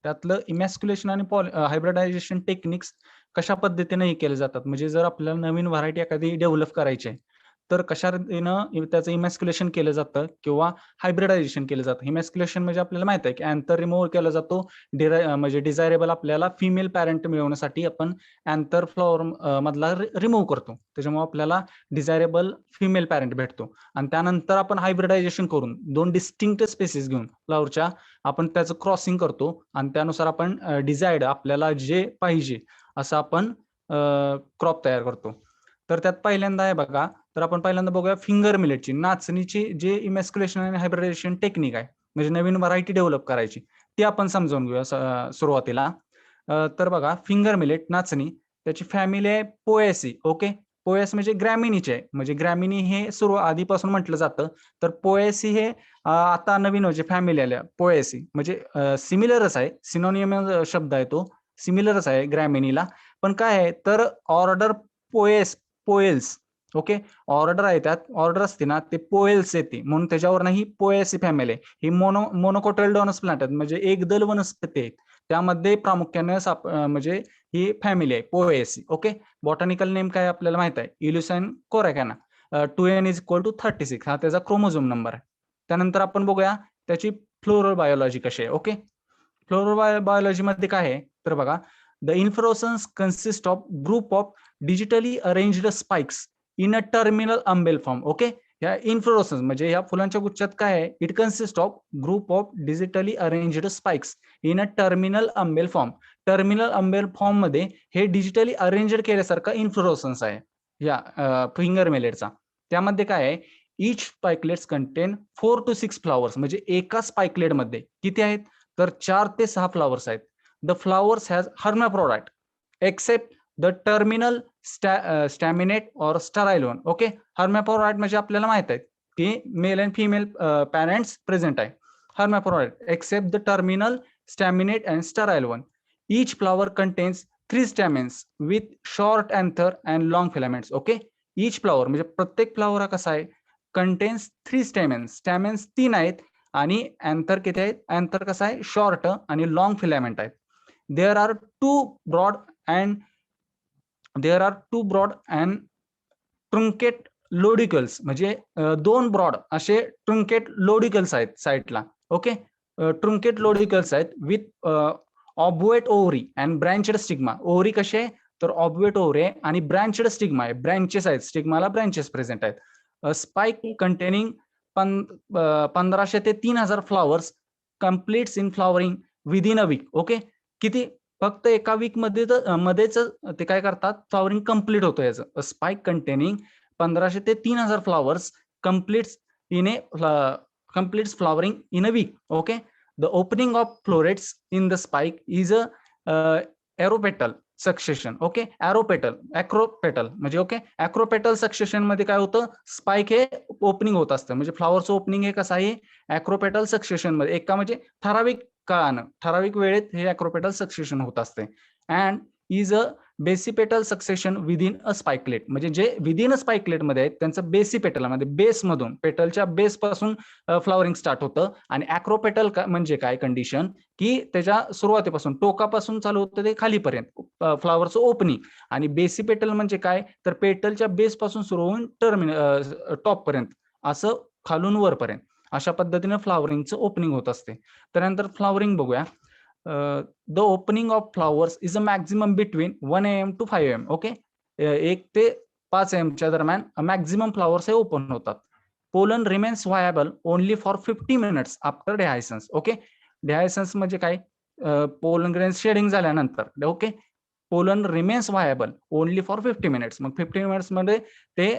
त्यातलं इमॅस्क्युलेशन आणि hybridisation techniques कशा पद्धतीने हे केले जातात. म्हणजे जर आपल्याला नवीन व्हरायटी एखादी डेव्हलप करायची आहे, तर कशा रीतीनं त्याचं इमॅस्क्युलेशन केलं जातं किंवा हायब्रिडायझेशन केलं जातं. इमॅस्क्युलेशन म्हणजे आपल्याला माहिती आहे की अँथर रिमूव्ह केला जातो. म्हणजे डिझायरेबल आपल्याला फिमेल पॅरेंट मिळवण्यासाठी आपण अँथर फ्लॉवर मधला रिमूव्ह करतो. त्याच्यामुळे आपल्याला डिझायरेबल फिमेल पॅरेंट भेटतो आणि त्यानंतर आपण हायब्रिडायझेशन करून 2 डिस्टिंक्ट स्पेसिस घेऊन फ्लॉवरच्या आपण त्याचं क्रॉसिंग करतो आणि त्यानुसार आपण डिझायर्ड आपल्याला जे पाहिजे असं आपण क्रॉप तयार करतो. तर त्यात पहिल्यांदा आहे बघा, तर आपण पहिल्यांदा बघूया फिंगर मिलेटची नाचणीची जे इमॅस्क्युलेशन आणि हायब्रिडायझेशन टेक्निक आहे, म्हणजे नवीन व्हरायटी डेव्हलप करायची, ती आपण समजावून घेऊया सुरुवातीला. तर बघा फिंगर मिलेट नाचणी त्याची फॅमिली आहे पोएसी. ओके, पोएस म्हणजे ग्रॅमिनीचे आहे. म्हणजे ग्रॅमिनी हे सुरू आधीपासून म्हटलं जातं. तर पोएसी हे आता नवीन म्हणजे फॅमिली आल्या पोएसी म्हणजे सिमिलरच आहे. सिनोनिम शब्द आहे तो. सिमिलरच आहे ग्रॅमिनीला. पण काय आहे तर ऑर्डर पोएल्स. ओके, ऑर्डर आहे त्यात ऑर्डर असते ना ते पोएल्स येते म्हणून त्याच्यावर ही पोएसी फॅमिली आहे. ही मोनोकोटिल्डोनस प्लांट आहेत म्हणजे एकदल वनस्पती आहेत. त्यामध्ये प्रामुख्याने म्हणजे ही फॅमिली आहे पोएसी. ओके, बॉटॅनिकल नेम काय आपल्याला माहित आहे इल्युसाइन कोरॅकाना. 2n इज इक्वल टू 36 हा त्याचा क्रोमोझोम नंबर आहे. त्यानंतर आपण बघूया त्याची फ्लोरल बायोलॉजी कशी आहे. ओके, फ्लोरल बायोलॉजी मध्ये काय आहे तर बघा, the inflorescence consist of group of digitally arranged spikes in a terminal umbel form. Okay, या इन्फ्लोरेसन्स म्हणजे या फुलांच्या गुच्छात काय आहे, it consist of group of digitally arranged spikes in a terminal umbel form. Terminal umbel form मध्ये हे digitally arrange केल्यासारखा inflorescence आहे या फिंगर मिलेटचा. त्यामध्ये काय आहे, इच स्पाइकलेट्स कंटेन 4 to 6 फ्लॉवर्स. म्हणजे एका स्पाइकलेट मध्ये किती आहेत तर 4 ते 6 फ्लॉवर्स आहेत. The flowers has hermaphrodite except the terminal staminate और स्टराईल वन. ओके, हर्माफ्रोडाइट म्हणजे आपल्याला माहित आहे की male and female parents present आहे. Hermaphrodite except the terminal staminate and sterile one. Each flower contains 3 stamens with short anther and long filaments. Okay, each flower म्हणजे प्रत्येक flower हा कसा आहे कंटेन्स 3 स्टॅमेन्स. स्टॅमेन्स 3 आहेत आणि अँथर किती आहेत, अँथर कसा आहे शॉर्ट आणि लॉंग फिलामेंट आहेत. There are two broad and truncate lodicules. म्हणजे 2 ब्रॉड असे ट्रुंकेट लोडिकल्स आहेत साईडला. ओके, ट्रुंकेट लोडिकल्स आहेत with obovate ovary and branched stigma. Ovary कसे आहे तर ऑब्युएट ओव्हरी आहे आणि ब्रँचेड स्टिग्मा आहे. ब्रँचेस आहेत, स्टिग्माला ब्रँचेस प्रेझेंट आहेत. स्पाइक कंटेनिंग 1500 ते 3000 flowers completes in flowering within a week. Okay, किती फक्त एका वीक मध्येच ते काय करतात फ्लॉवरिंग कम्प्लीट होतं याचं. स्पाइक कंटेनिंग 1500 ते 3000 flowers completes flowering in a week. Okay, the opening of florets in the spike is a aeropetal succession. Okay, acropetal म्हणजे ओके, ऍक्रोपेटल सक्सेशन मध्ये काय होतं स्पाइक हे ओपनिंग होत असतं. म्हणजे फ्लॉवरचं ओपनिंग हे कसं आहे ऍक्रोपेटल सक्सेशन मध्ये एका म्हणजे ठराविक काळानं ठराविक वेळेत हे ऍक्रोपेटल सक्सेशन होत असते. And is a basipetal succession within a spikelet. म्हणजे जे विदिन अ स्पाइकलेट मध्ये आहेत त्यांचं बेसिपेटल म्हणजे बेसमधून पेटलच्या बेस पासून फ्लॉवरिंग स्टार्ट होतं. आणि ऍक्रोपेटल म्हणजे काय कंडिशन की त्याच्या सुरुवातीपासून टोकापासून चालू होतं ते खालीपर्यंत फ्लॉवरचं ओपनिंग. आणि बेसिपेटल म्हणजे काय तर पेटलच्या बेस पासून सुरू होऊन टॉप पर्यंत असं खालून वरपर्यंत अशा पद्धतीने फ्लॉवरिंगचं ओपनिंग होत असते. त्यानंतर फ्लॉवरिंग बघूया. The opening of flowers is a maximum between 1 AM to 5 AM. Okay, 1 ते 5 AM च्या दरम्यान मॅक्झिमम फ्लॉवर्स हे ओपन होतात. Pollen remains viable only for 50 minutes after dehiscence. Okay, dehiscence म्हणजे काय पोलन ग्रेन शेडिंग झाल्यानंतर. Okay, pollen remains viable only for 50 minutes. मग 50 minutes मध्ये ते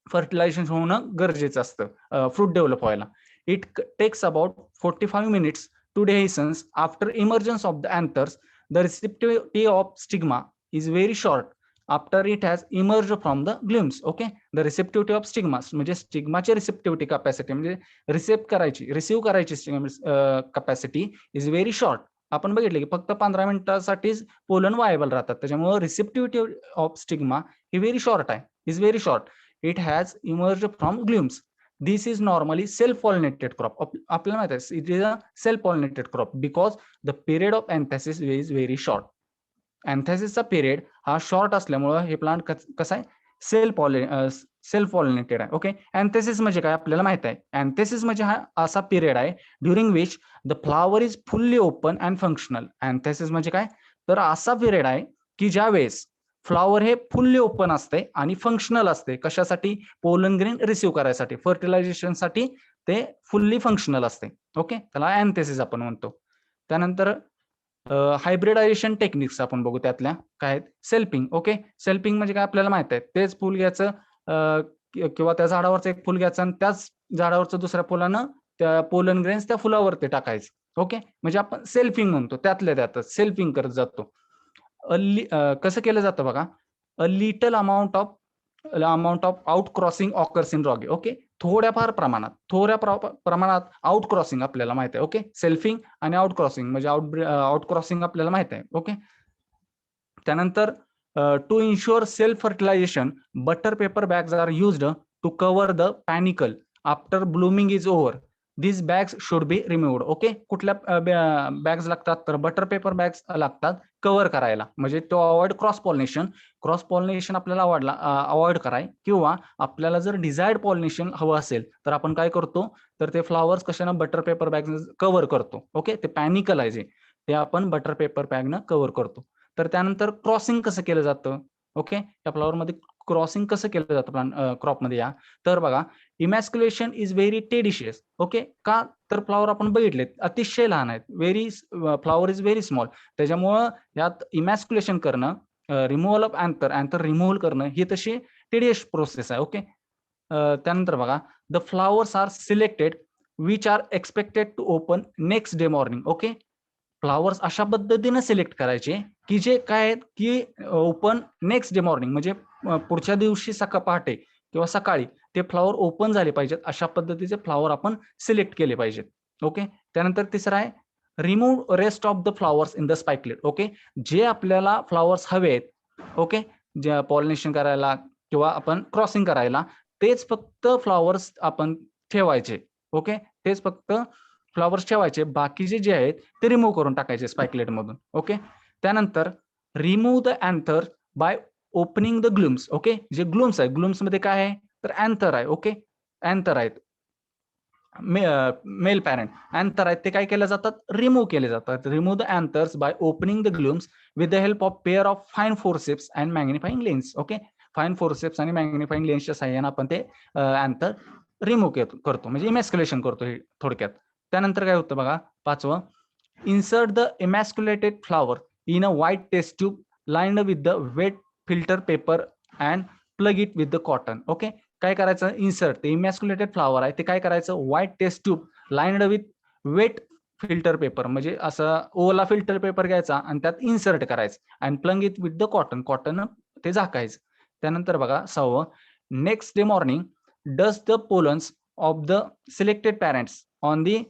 फर्टिलायझेशन होणं गरजेचं असतं फ्रूट डेव्हलप व्हायला. It takes about 45 minutes to dehiscence after emergence of the anthers. The receptivity of stigma is very short after it has emerged from the glumes. Okay, the receptivity of stigmas म्हणजे स्टिग्माची रिसेप्टिव्हिटी capacity म्हणजे receive करायची capacity is very short. आपण बघितलं की फक्त 15 मिनिटांसाठीच pollen viable राहतात. त्याच्यामुळे receptivity of stigma ही व्हेरी शॉर्ट आहे, is very short. It has emerge from glumes. This is normally self pollinated crop. आपल्याला माहित आहे it is a self pollinated crop because the period of anthesis is very short. अँथॅसिसचा period हा short असल्यामुळं हे plant कसं आहे self pollinated आहे. ओके, अँथेसिस म्हणजे काय आपल्याला माहित आहे. अँथेसिस म्हणजे हा असा पिरियड आहे during which the flower is fully open and functional. Anthesis म्हणजे काय, तर असा पिरियड आहे की ज्या वेळेस फ्लॉवर हे फुल्ली ओपन असते आणि फंक्शनल असते. कशासाठी, पोलन ग्रेन रिसिव्ह करायसाठी, फर्टिलायझेशनसाठी ते फुल्ली फंक्शनल असते. ओके, त्याला अँथेसिस आपण म्हणतो. त्यानंतर हायब्रिडायझेशन टेक्निक्स आपण बघू. त्यातल्या काय आहेत, सेल्फिंग. ओके, सेल्फिंग म्हणजे काय आपल्याला माहित आहे, तेच फुल घ्यायचं किंवा त्या झाडावरचं एक फुल घ्यायचं आणि त्याच झाडावरचं दुसऱ्या फुलानं त्या पोलन ग्रेन्स त्या फुलावरती टाकायचं. ओके, म्हणजे आपण सेल्फिंग म्हणतो. त्यातल्या त्यातच सेल्फिंग करत जातो. कसं केलं जातं बघा, a little amount of out crossing occurs in ragi. Okay, थोड्या प्रमाणात आउट क्रॉसिंग आपल्याला माहित आहे. ओके, सेल्फिंग आणि आउट क्रॉसिंग म्हणजे आउट क्रॉसिंग आपल्याला माहित आहे. ओके, त्यानंतर to ensure self fertilisation butter paper bags are used to cover the panicle after blooming is over. This bags should be removed. Okay, कुठल्या बॅग्स लागतात, तर butter paper bags लागतात cover करायला, म्हणजे तो अवॉइड क्रॉस पॉलिनेशन आपल्याला avoid कराय, किंवा आपल्याला जर डिझायर्ड पॉलिनेशन हवं असेल तर आपण काय करतो, तर ते फ्लॉवर्स कशानं बटर पेपर बॅग कव्हर करतो. ओके, ते पॅनिकल आहे जे ते आपण बटर पेपर बॅगनं कव्हर करतो. तर त्यानंतर क्रॉसिंग कसं केलं जातं. ओके, या फ्लॉवरमध्ये क्रॉसिंग कसं केलं जातं क्रॉपमध्ये या, तर बघा, इमॅस्क्युलेशन इज व्हेरी टेडिशियस. ओके, का, तर फ्लॉवर आपण बघितले अतिशय लहान आहेत, फ्लॉवर इज व्हेरी स्मॉल. त्याच्यामुळं यात इमॅस्क्युलेशन करणं, रिमूव्हल ऑफ अँथर रिमूव्हल करणं ही तशी टेडियस प्रोसेस आहे. ओके, त्यानंतर बघा, the flowers are selected which are expected to open next day morning. Okay, flowers अशा पद्धतीने सिलेक्ट करायचे की जे काय आहेत की ओपन नेक्स्ट डे मॉर्निंग, म्हणजे पुढच्या दिवशी पहाटे किंवा सकाळी ते फ्लॉवर ओपन झाले पाहिजेत, अशा पद्धतीचे फ्लॉवर आपण सिलेक्ट केले पाहिजेत. ओके, त्यानंतर तिसरं आहे remove rest of the flowers in the spikelet. Okay, जे आपल्याला फ्लॉवर्स हवे आहेत, ओके, जे पॉलिनेशन करायला किंवा आपण क्रॉसिंग करायला, तेच फक्त फ्लॉवर्स आपण ठेवायचे. ओके, तेच फक्त फ्लॉवर्स ठेवायचे, बाकीचे जे आहेत ते रिमूव्ह करून टाकायचे स्पाइकलेट मधून. ओके, त्यानंतर remove the anther by opening the glumes. Okay, जे ग्लूम्स आहे, ग्लूम्स मध्ये काय आहे, तर अँथर आहे. ओके, अँथर आहेत, मेल पॅरेंट अँथर आहेत, ते काय केले जातात, रिमूव्ह केले जातात. Remove the anthers by opening the glumes with the help of pair of fine forceps and magnifying lens. Okay, fine forceps आणि मॅग्निफाईंग लेन्सच्या साह्याने आपण ते अँथर रिमूव्ह करतो, म्हणजे इमॅस्क्युलेशन करतो हे थोडक्यात. त्यानंतर काय होतं बघा, पाचवं, insert the emasculated flower in a white test tube lined with the wet filter paper and plug it with the cotton. Okay, काय करायचं, इन्सर्ट ते इमॅस्क्युलेटेड फ्लॉवर आहे ते काय करायचं, white test tube lined with wet filter paper, म्हणजे असं ओला filter paper घ्यायचा आणि त्यात इन्सर्ट करायचं and plug it with the cotton ते झाकायचं. त्यानंतर बघा, सहावं, next day morning dust the pollens of the selected parents on the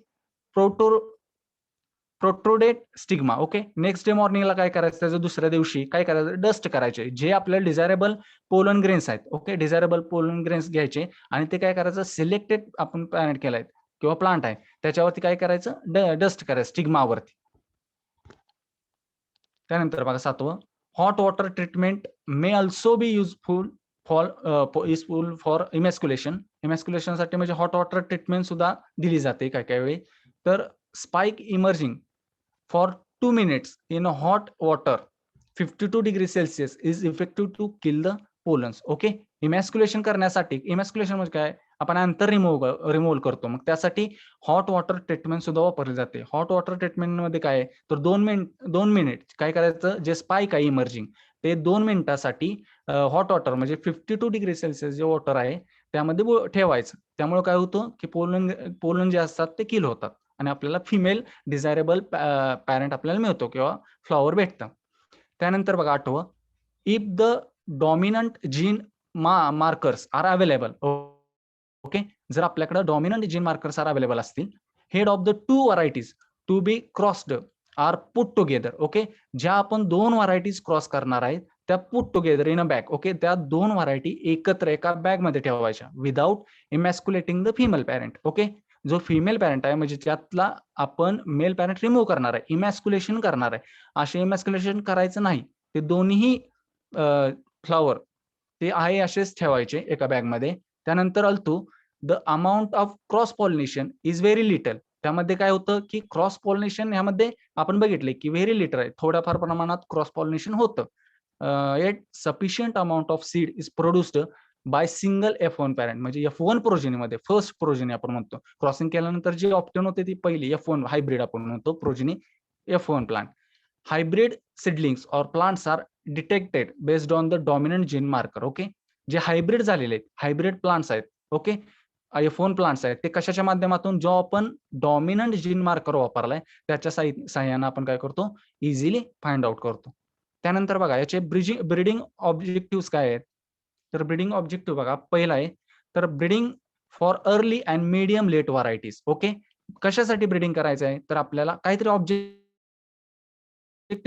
protruded stigma. Okay, next day मॉर्निंगला काय करायचं, त्याचं दुसऱ्या दिवशी काय करायचं, डस्ट करायचे जे आपल्याला डिझायरेबल पोलन ग्रेन्स आहेत. ओके, डिझायरेबल पोलन ग्रेन्स घ्यायचे आणि ते काय करायचं, सिलेक्टेड आपण पॅरेंट केलाय किंवा प्लांट आहे त्याच्यावरती काय करायचं, डस्ट करायचं स्टिग्मावरती. त्यानंतर बघा, सातवं, hot water treatment may also be useful for emasculation. इमॅस्क्युलेशनसाठी म्हणजे हॉट वॉटर ट्रीटमेंट सुद्धा दिली जाते काय काय वेळी. तर spike emerging for 2 minutes in hot water 52 degree Celsius is effective to kill the pollens. Okay, emasculation करण्यासाठी, इमॅस्क्युलेशन म्हणजे काय, आपण अँथर रिमूव्ह करतो, मग त्यासाठी हॉट वॉटर ट्रीटमेंट सुद्धा वापरली जाते. हॉट वॉटर ट्रीटमेंटमध्ये काय आहे, तर 2 मिनिट काय करायचं, जे स्पाइक आहे इमर्जिंग ते 2 मिनिटासाठी हॉट वॉटर म्हणजे 52 डिग्री सेल्सिअस जे वॉटर आहे त्यामध्ये ठेवायचं. त्यामुळे काय होतं की पोलन जे असतात ते किल होतात आणि आपल्याला फिमेल डिझायरेबल पॅरेंट आपल्याला मिळतो किंवा फ्लॉवर भेटतं. त्यानंतर बघा, आठवं, if the dominant gene markers are available. Okay, जर आपल्याकडे dominant gene markers are available असतील, head of the 2 varieties to be crossed are put together. Okay, ज्या आपण 2 व्हरायटीज क्रॉस करणार आहेत त्या put together in a bag. Okay, त्या 2 variety एकत्र एका बॅगमध्ये ठेवायच्या without emasculating the female parent. Okay, जो फिमेल पॅरेंट आहे म्हणजे त्यातला आपण मेल पॅरेंट रिमूव्ह करणार आहे, इमॅस्क्युलेशन करणार आहे. असे इमॅस्क्युलेशन करायचं नाही. ते दोन्ही फ्लॉवर ते आहे असेच ठेवायचे एका बॅगमध्ये. त्यानंतर although the amount of cross pollination is very little. त्यामध्ये काय होतं की क्रॉस पॉलिनेशन ह्यामध्ये आपण बघितले की व्हेरी लिटल आहे. थोड्याफार प्रमाणात क्रॉस पॉलिनेशन होतं. Eight sufficient amount of seed is produced by single F1 parent. म्हणजे F1 प्रोजेनीमध्ये फर्स्ट प्रोजेनी आपण म्हणतो. क्रॉसिंग केल्यानंतर जे ऑप्टेन होते ती पहिली F1 हायब्रिड आपण म्हणतो progeny F1 plant. Hybrid seedlings or plants are detected based on the dominant gene marker. Okay, जे हायब्रिड झालेले आहेत, हायब्रिड प्लांट्स आहेत, ओके, F1 प्लांट्स आहेत, ते कशाच्या माध्यमातून जो आपण डॉमिनंट जीन मार्कर वापरलाय त्याच्या साहाय्याने आपण काय करतो, इझिली फाइंड आउट करतो. त्यानंतर बघा याचे ब्रीडिंग ऑब्जेक्टिव्ह काय आहेत? तर ब्रीडिंग ऑब्जेक्टिव्ह बघा, पहिला आहे तर breeding for early and medium late varieties. Okay, कशासाठी ब्रीडिंग करायचं आहे? तर आपल्याला काहीतरी ऑब्जेक्टिव्ह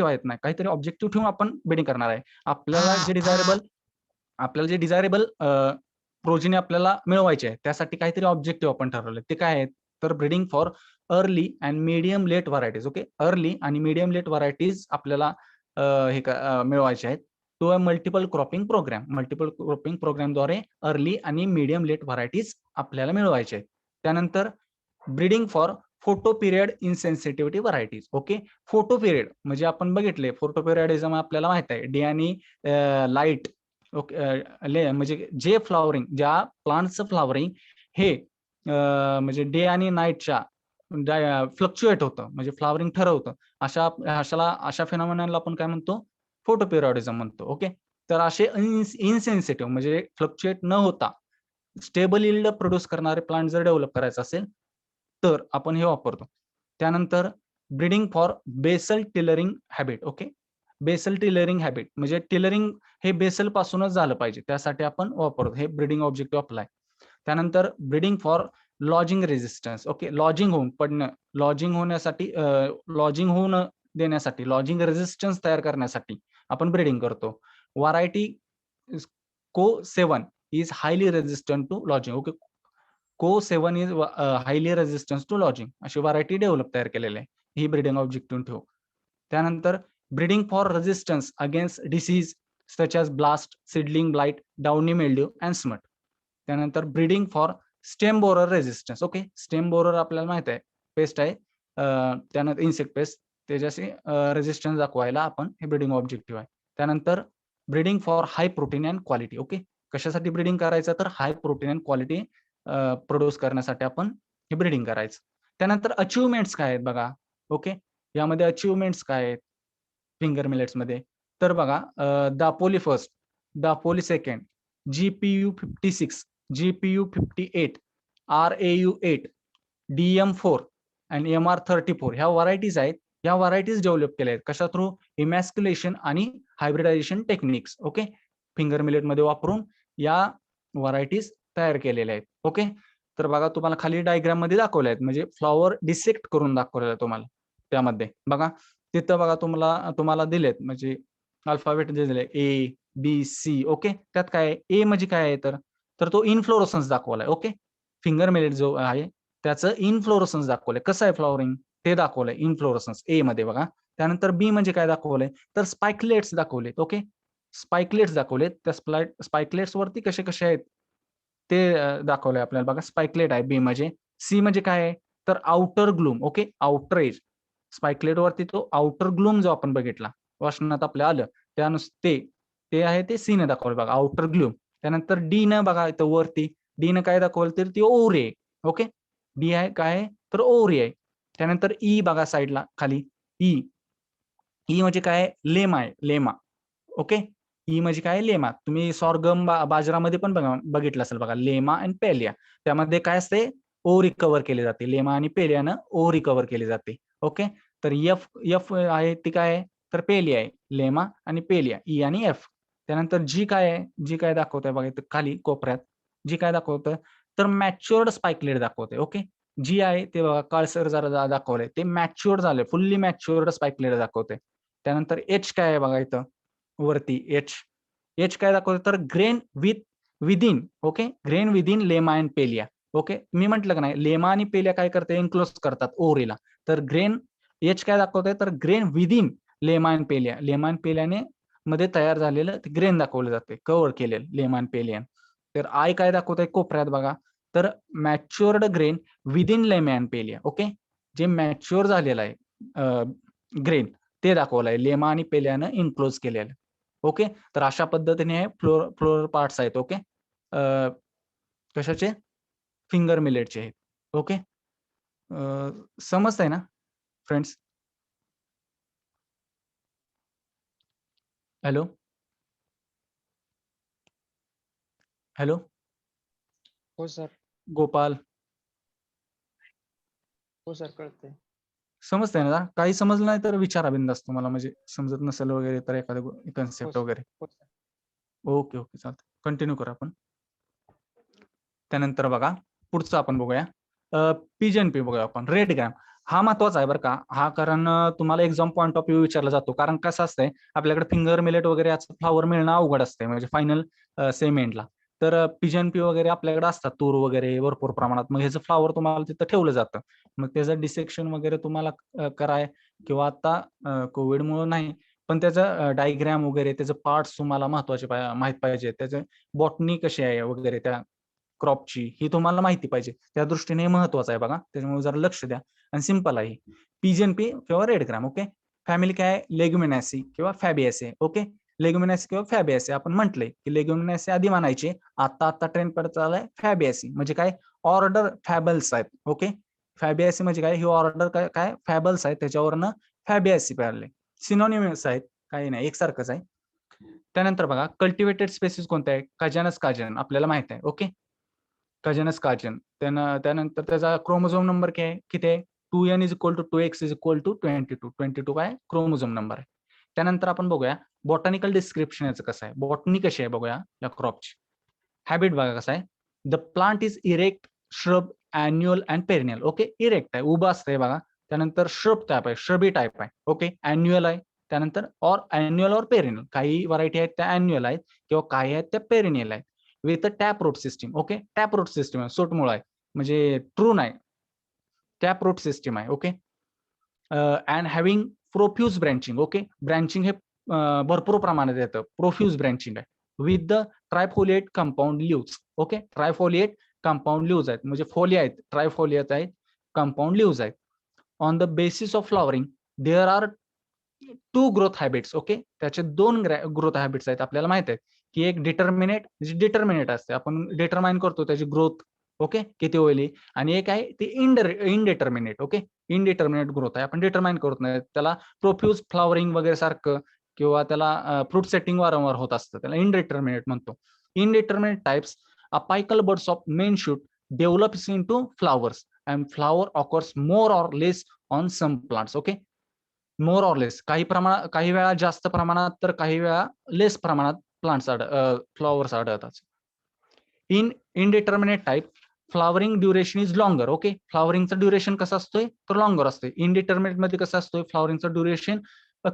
आहेत ना, काहीतरी ऑब्जेक्टिव्ह ठेवून आपण ब्रीडिंग करणार आहे. आपल्याला जे डिझायरेबल प्रोजेनी आपल्याला मिळवायचे आहे, त्यासाठी काहीतरी ऑब्जेक्टिव्ह आपण ठरवले. ते काय आहेत? तर breeding for early and medium late varieties. Okay, early आणि मीडियम लेट व्हरायटीज आपल्याला मिळवायचे आहेत. तो आहे multiple cropping program. Multiple cropping प्रोग्रामद्वारे अर्ली आणि मीडियम लेट व्हरायटीज आपल्याला मिळवायचे आहेत. त्यानंतर breeding for photo period insensitivity varieties. Okay, photo period म्हणजे आपण बघितले फोटो पिरियडिझम आपल्याला माहित आहे, डे आणि लाईट. ओके, म्हणजे जे फ्लॉवरिंग, ज्या प्लांटचं फ्लॉवरिंग हे म्हणजे डे आणि नाईटच्या फ्लक्च्युएट होतं, म्हणजे फ्लॉवरिंग ठरवतं. अशा फिनॉमिनाला आपण काय म्हणतो? फोटो पिरियडिझम म्हणतो. ओके, तर असे इनसेन्सिटिव्ह म्हणजे फ्लक्च्युएट न होता स्टेबल यील्ड प्रोड्यूस करणारे प्लांट जर डेव्हलप करायचं असेल तर आपण हे वापरतो. त्यानंतर breeding for basal tillering habit. Okay, basal tillering habit म्हणजे टिलरिंग हे बेसल पासूनच झालं पाहिजे, त्यासाठी आपण वापरतो. हे ब्रीडिंग ऑब्जेक्टिव्ह अप्लाय. त्यानंतर breeding for lodging resistance. Okay, lodging होऊन पडणं, लॉजिंग होण्यासाठी लॉजिंग होऊन देण्यासाठी, लॉजिंग रेजिस्टन्स तयार करण्यासाठी आपण ब्रीडिंग करतो. Variety को-7 is highly resistant to lodging. Okay, को-7 is highly resistance to lodging. अशी व्हरायटी डेव्हलप तयार केलेली आहे. ही ब्रीडिंग ऑब्जेक्टिव्ह ठेवू. त्यानंतर breeding for resistance against disease such as blast, seedling blight, downy mildew and smut. त्यानंतर breeding for stem borer resistance. Okay, stem borer आपल्याला माहित आहे पेस्ट आहे, त्यानंतर इन्सेक्ट पेस्ट, त्याच्याशी रेजिस्टन्स दाखवायला आपण हे ब्रीडिंग ऑब्जेक्टिव्ह आहे. त्यानंतर breeding for high protein and quality. Okay, कशासाठी ब्रीडिंग करायचं? तर high protein and quality produce करण्यासाठी आपण हे ब्रीडिंग करायचं. त्यानंतर अचिव्हमेंट्स काय आहेत बघा. ओके, यामध्ये अचिव्हमेंट्स काय आहेत फिंगर मिलेट्समध्ये? तर बघा, Dapoli first, Dapoli second, GPU 56, GPU 58, RAU 8, DM4 आणि MR34 ह्या व्हरायटीज आहेत. या व्हरायटीज डेव्हलप केल्या आहेत. कशा थ्रू? इमॅस्क्युलेशन आणि हायब्रिडायझेशन टेक्निक्स. ओके, फिंगर मिलेटमध्ये वापरून या व्हरायटीज तयार केलेल्या आहेत. ओके, तर बघा तुम्हाला खाली डायग्राम मध्ये दाखवले आहेत, म्हणजे फ्लॉवर डिसेक्ट करून दाखवलेलं आहे तुम्हाला. त्यामध्ये बघा, तिथं बघा तुम्हाला दिलेत म्हणजे अल्फाबेट दिले A, B, C. ओके, त्यात काय आहे? ए म्हणजे काय आहे तर तो इनफ्लोरोसन्स दाखवलाय. ओके, फिंगर मिलेट जो आहे त्याचं इनफ्लोरोसन्स दाखवलंय. कसं आहे फ्लॉवरिंग ते दाखवलंय इनफ्लोरोसन्स ए मध्ये बघा. त्यानंतर बी म्हणजे काय दाखवलंय? तर स्पाइकलेट्स दाखवलेत. ओके, स्पाइकलेट्स दाखवलेत. त्या स्पाइकलेट्स वरती कसे कसे आहेत ते दाखवलंय आपल्याला बघा. स्पाइकलेट आहे बी म्हणजे. सी म्हणजे काय आहे? तर outer gloom. Okay, outer age. Spikelet वरती तो आउटर ग्लूम जो आपण बघितला वाचनात आपल्या आलं, त्यानुसार ते आहे ते सी ने दाखवलं बघा, आउटर ग्लूम. त्यानंतर डी न बघा इथं वरती, डी न काय दाखवलं तर ती ओरी आहे. ओके, डी आहे काय आहे तर ओरी आहे. त्यानंतर ई बघा साईडला खाली, ई. ई म्हणजे काय आहे? लेमा आहे, लेमा. ओके, ई म्हणजे काय? लेमा. तुम्ही सॉर्गम बाजरामध्ये पण बघितलं असेल बघा, लेमा आणि पेलिया. त्यामध्ये काय असते? ओ रिकव्हर केली जाते. लेमा आणि पेलियानं ओ रिकव्हर केली जाते. ओके, तर एफ एफ आहे ती काय आहे? तर पेलिया आहे. लेमा आणि पेलिया, ई आणि एफ. त्यानंतर जी काय आहे? जी काय दाखवतंय बघा इथं खाली कोपऱ्यात, जी काय दाखवतं? तर मॅच्युअर्ड स्पाइकलेट दाखवते. ओके, जी आहे ते बघा काळसर जरा दाखवलंय, ते मॅच्युअर्ड झालंय, फुल्ली मॅच्युअर्ड स्पाइकलेट दाखवते. त्यानंतर एच काय आहे बघा इथं? वरती एच. एच काय दाखवतो तर grain within, okay, grain within lemma and palea. Okay, मी म्हटलं का नाही, लेमा आणि पेलिया काय करते, एन्क्लोज करतात ओव्हरीला. तर ग्रेन एच काय दाखवतंय तर grain within lemma and palea. Lemma and पेलियाने मध्ये तयार झालेलं ते ग्रेन दाखवलं जाते, कव्हर केलेलं लेमा अँड पेलियन. तर आय काय दाखवतंय कोपऱ्यात बघा, तर matured grain within lemma and palea. Okay, जे मॅच्युअर झालेलं आहे ग्रेन ते दाखवलंय, लेमा आणि पेलियानं इन्क्लोज केलेलं. ओके, तर अशा पद्धतीने हे फ्लोर पार्ट्स आहेत. ओके, कशाचे, फिंगर मिलेटचे आहेत. ओके, समजतंय ना फ्रेंड्स? हॅलो हॅलो हो सर. गोपाल, हो सर, कळतंय. समजतंय ना? काही समजलं नाही तर विचारा बिंदास, तुम्हाला म्हणजे समजत नसेल वगैरे तर एखादं हो कन्सेप्ट सर. वगैरे. हो सर. ओके ओके, चालतंय, कंटिन्यू करू आपण. त्यानंतर बघा पुढचं आपण बघूया, पिजन पी बघूया आपण, रेड ग्रॅम. हा महत्वाचा आहे बरं का, हा कारण तुम्हाला एक्झाम पॉईंट ऑफ व्ह्यू विचारला जातो. कारण कसं असतंय, आपल्याकडे फिंगर मिलेट वगैरे याचं फ्लावर मिळणं अवघड असते म्हणजे फायनल सेम एंडला. तर पिजन पी वगैरे आपल्याकडे असतात, तूर वगैरे भरपूर प्रमाणात, मग ह्याचं फ्लावर तुम्हाला तिथं ठेवलं जातं. मग त्याचं डिसेक्शन वगैरे तुम्हाला कराय, किंवा आता कोविडमुळे नाही, पण त्याचं डायग्रॅम वगैरे त्याचं पार्ट्स तुम्हाला महत्वाचे माहित पाहिजे, त्याचं बॉटनी कशी आहे वगैरे त्या क्रॉपची ही तुम्हाला माहिती पाहिजे. त्या दृष्टीने हे महत्वाचं आहे बघा, त्याच्यामुळे जरा लक्ष द्या. आणि सिंपल आहे, पिजन पी किंवा रेड ग्राम. ओके, फॅमिली काय आहे, लेग्युमिनॅसी किंवा फॅबिएसी. ओके, लेग्युमिनॅसी किंवा फॅबिएसी आपण म्हटलंय की लेग्युमिनॅसी आधी म्हणायचे, आता ट्रेंड पडत चाललाय फॅबिएसी. म्हणजे काय, ऑर्डर फॅबल्स आहेत. ओके, फॅबिएसी म्हणजे काय, ही ऑर्डर काय फॅबल्स आहेत, त्याच्यावरनं फॅबिएसी पाळले. सिनोनिमस आहेत, काही नाही, एकसारखंच आहे. त्यानंतर बघा कल्टिवेटेड स्पेसिस कोणते आहे, काजनस काजन आपल्याला माहित आहे. Okay, cajanus cajan. त्यानंतर त्याचा क्रोमोझोम नंबर काय आहे, किती आहे, 2n is equal to 2x is equal to 22. 22 काय क्रोमोझोम नंबर आहे. त्यानंतर आपण बघूया बॉटॅनिकल डिस्क्रिप्शन याचं कसं आहे, बॉटनी कशी आहे बघूया या क्रॉपची. हॅबिट बघा कसं आहे, the plant is erect, shrub, annual and perennial. Okay, erect आहे, उभं असतंय बघा. त्यानंतर श्रब टाईप आहे, श्रबी टाईप आहे. ओके, अॅन्युअल आहे. त्यानंतर अॅन्युअल और पेरिनियल, काही व्हरायटी आहेत त्या अॅन्युअल आहेत किंवा काही आहेत त्या पेरिनियल आहेत. With a tap root system. Okay, tap root system आहे, सोटमुळा आहे, म्हणजे ट्रू नाही, टॅप रूट सिस्टीम आहे. Okay, and having profuse branching. Okay, branching हे भरपूर प्रमाणात येतं, प्रोफ्यूज ब्रँचिंग आहे. With the trifoliate compound leaves. Okay, trifoliate compound leaves आहेत, म्हणजे फोलिया आहेत, ट्रायफोलियात आहेत, कंपाऊंड लिव्स आहेत. On the basis of flowering there are 2 growth habits. Okay, त्याचे 2 ग्रोथ हॅबिट्स आहेत. आपल्याला माहित आहे की एक डिटर्मिनेट असते, आपण डिटरमाइन करतो त्याची ग्रोथ. ओके, किती होईल. आणि एक आहे ते इनडिटर्मिनेट. ओके, इनडिटर्मिनेट ग्रोथ आहे, आपण डिटरमाइन करत नाही त्याला. प्रोफ्यूज फ्लॉवरिंग वगैरे सारखं, किंवा त्याला फ्रूट सेटिंग वारंवार होत असतं, त्याला इनडिटर्मिनेट म्हणतो. Indeterminate types, apical buds of main shoot develops into flowers and flower occurs more or less on some plants. Okay, more or less, काही वेळा जास्त प्रमाणात तर काही वेळा लेस प्रमाणात फ्लॉवर्स आढळतात. In indeterminate type, flowering duration is longer. Okay, फ्लॉवरिंगचं ड्युरेशन कसं असतोय तर लॉंगर असतोय. इनडिटर्मिनेट मध्ये कसं असतोय, फ्लॉवरिंगचं ड्युरेशन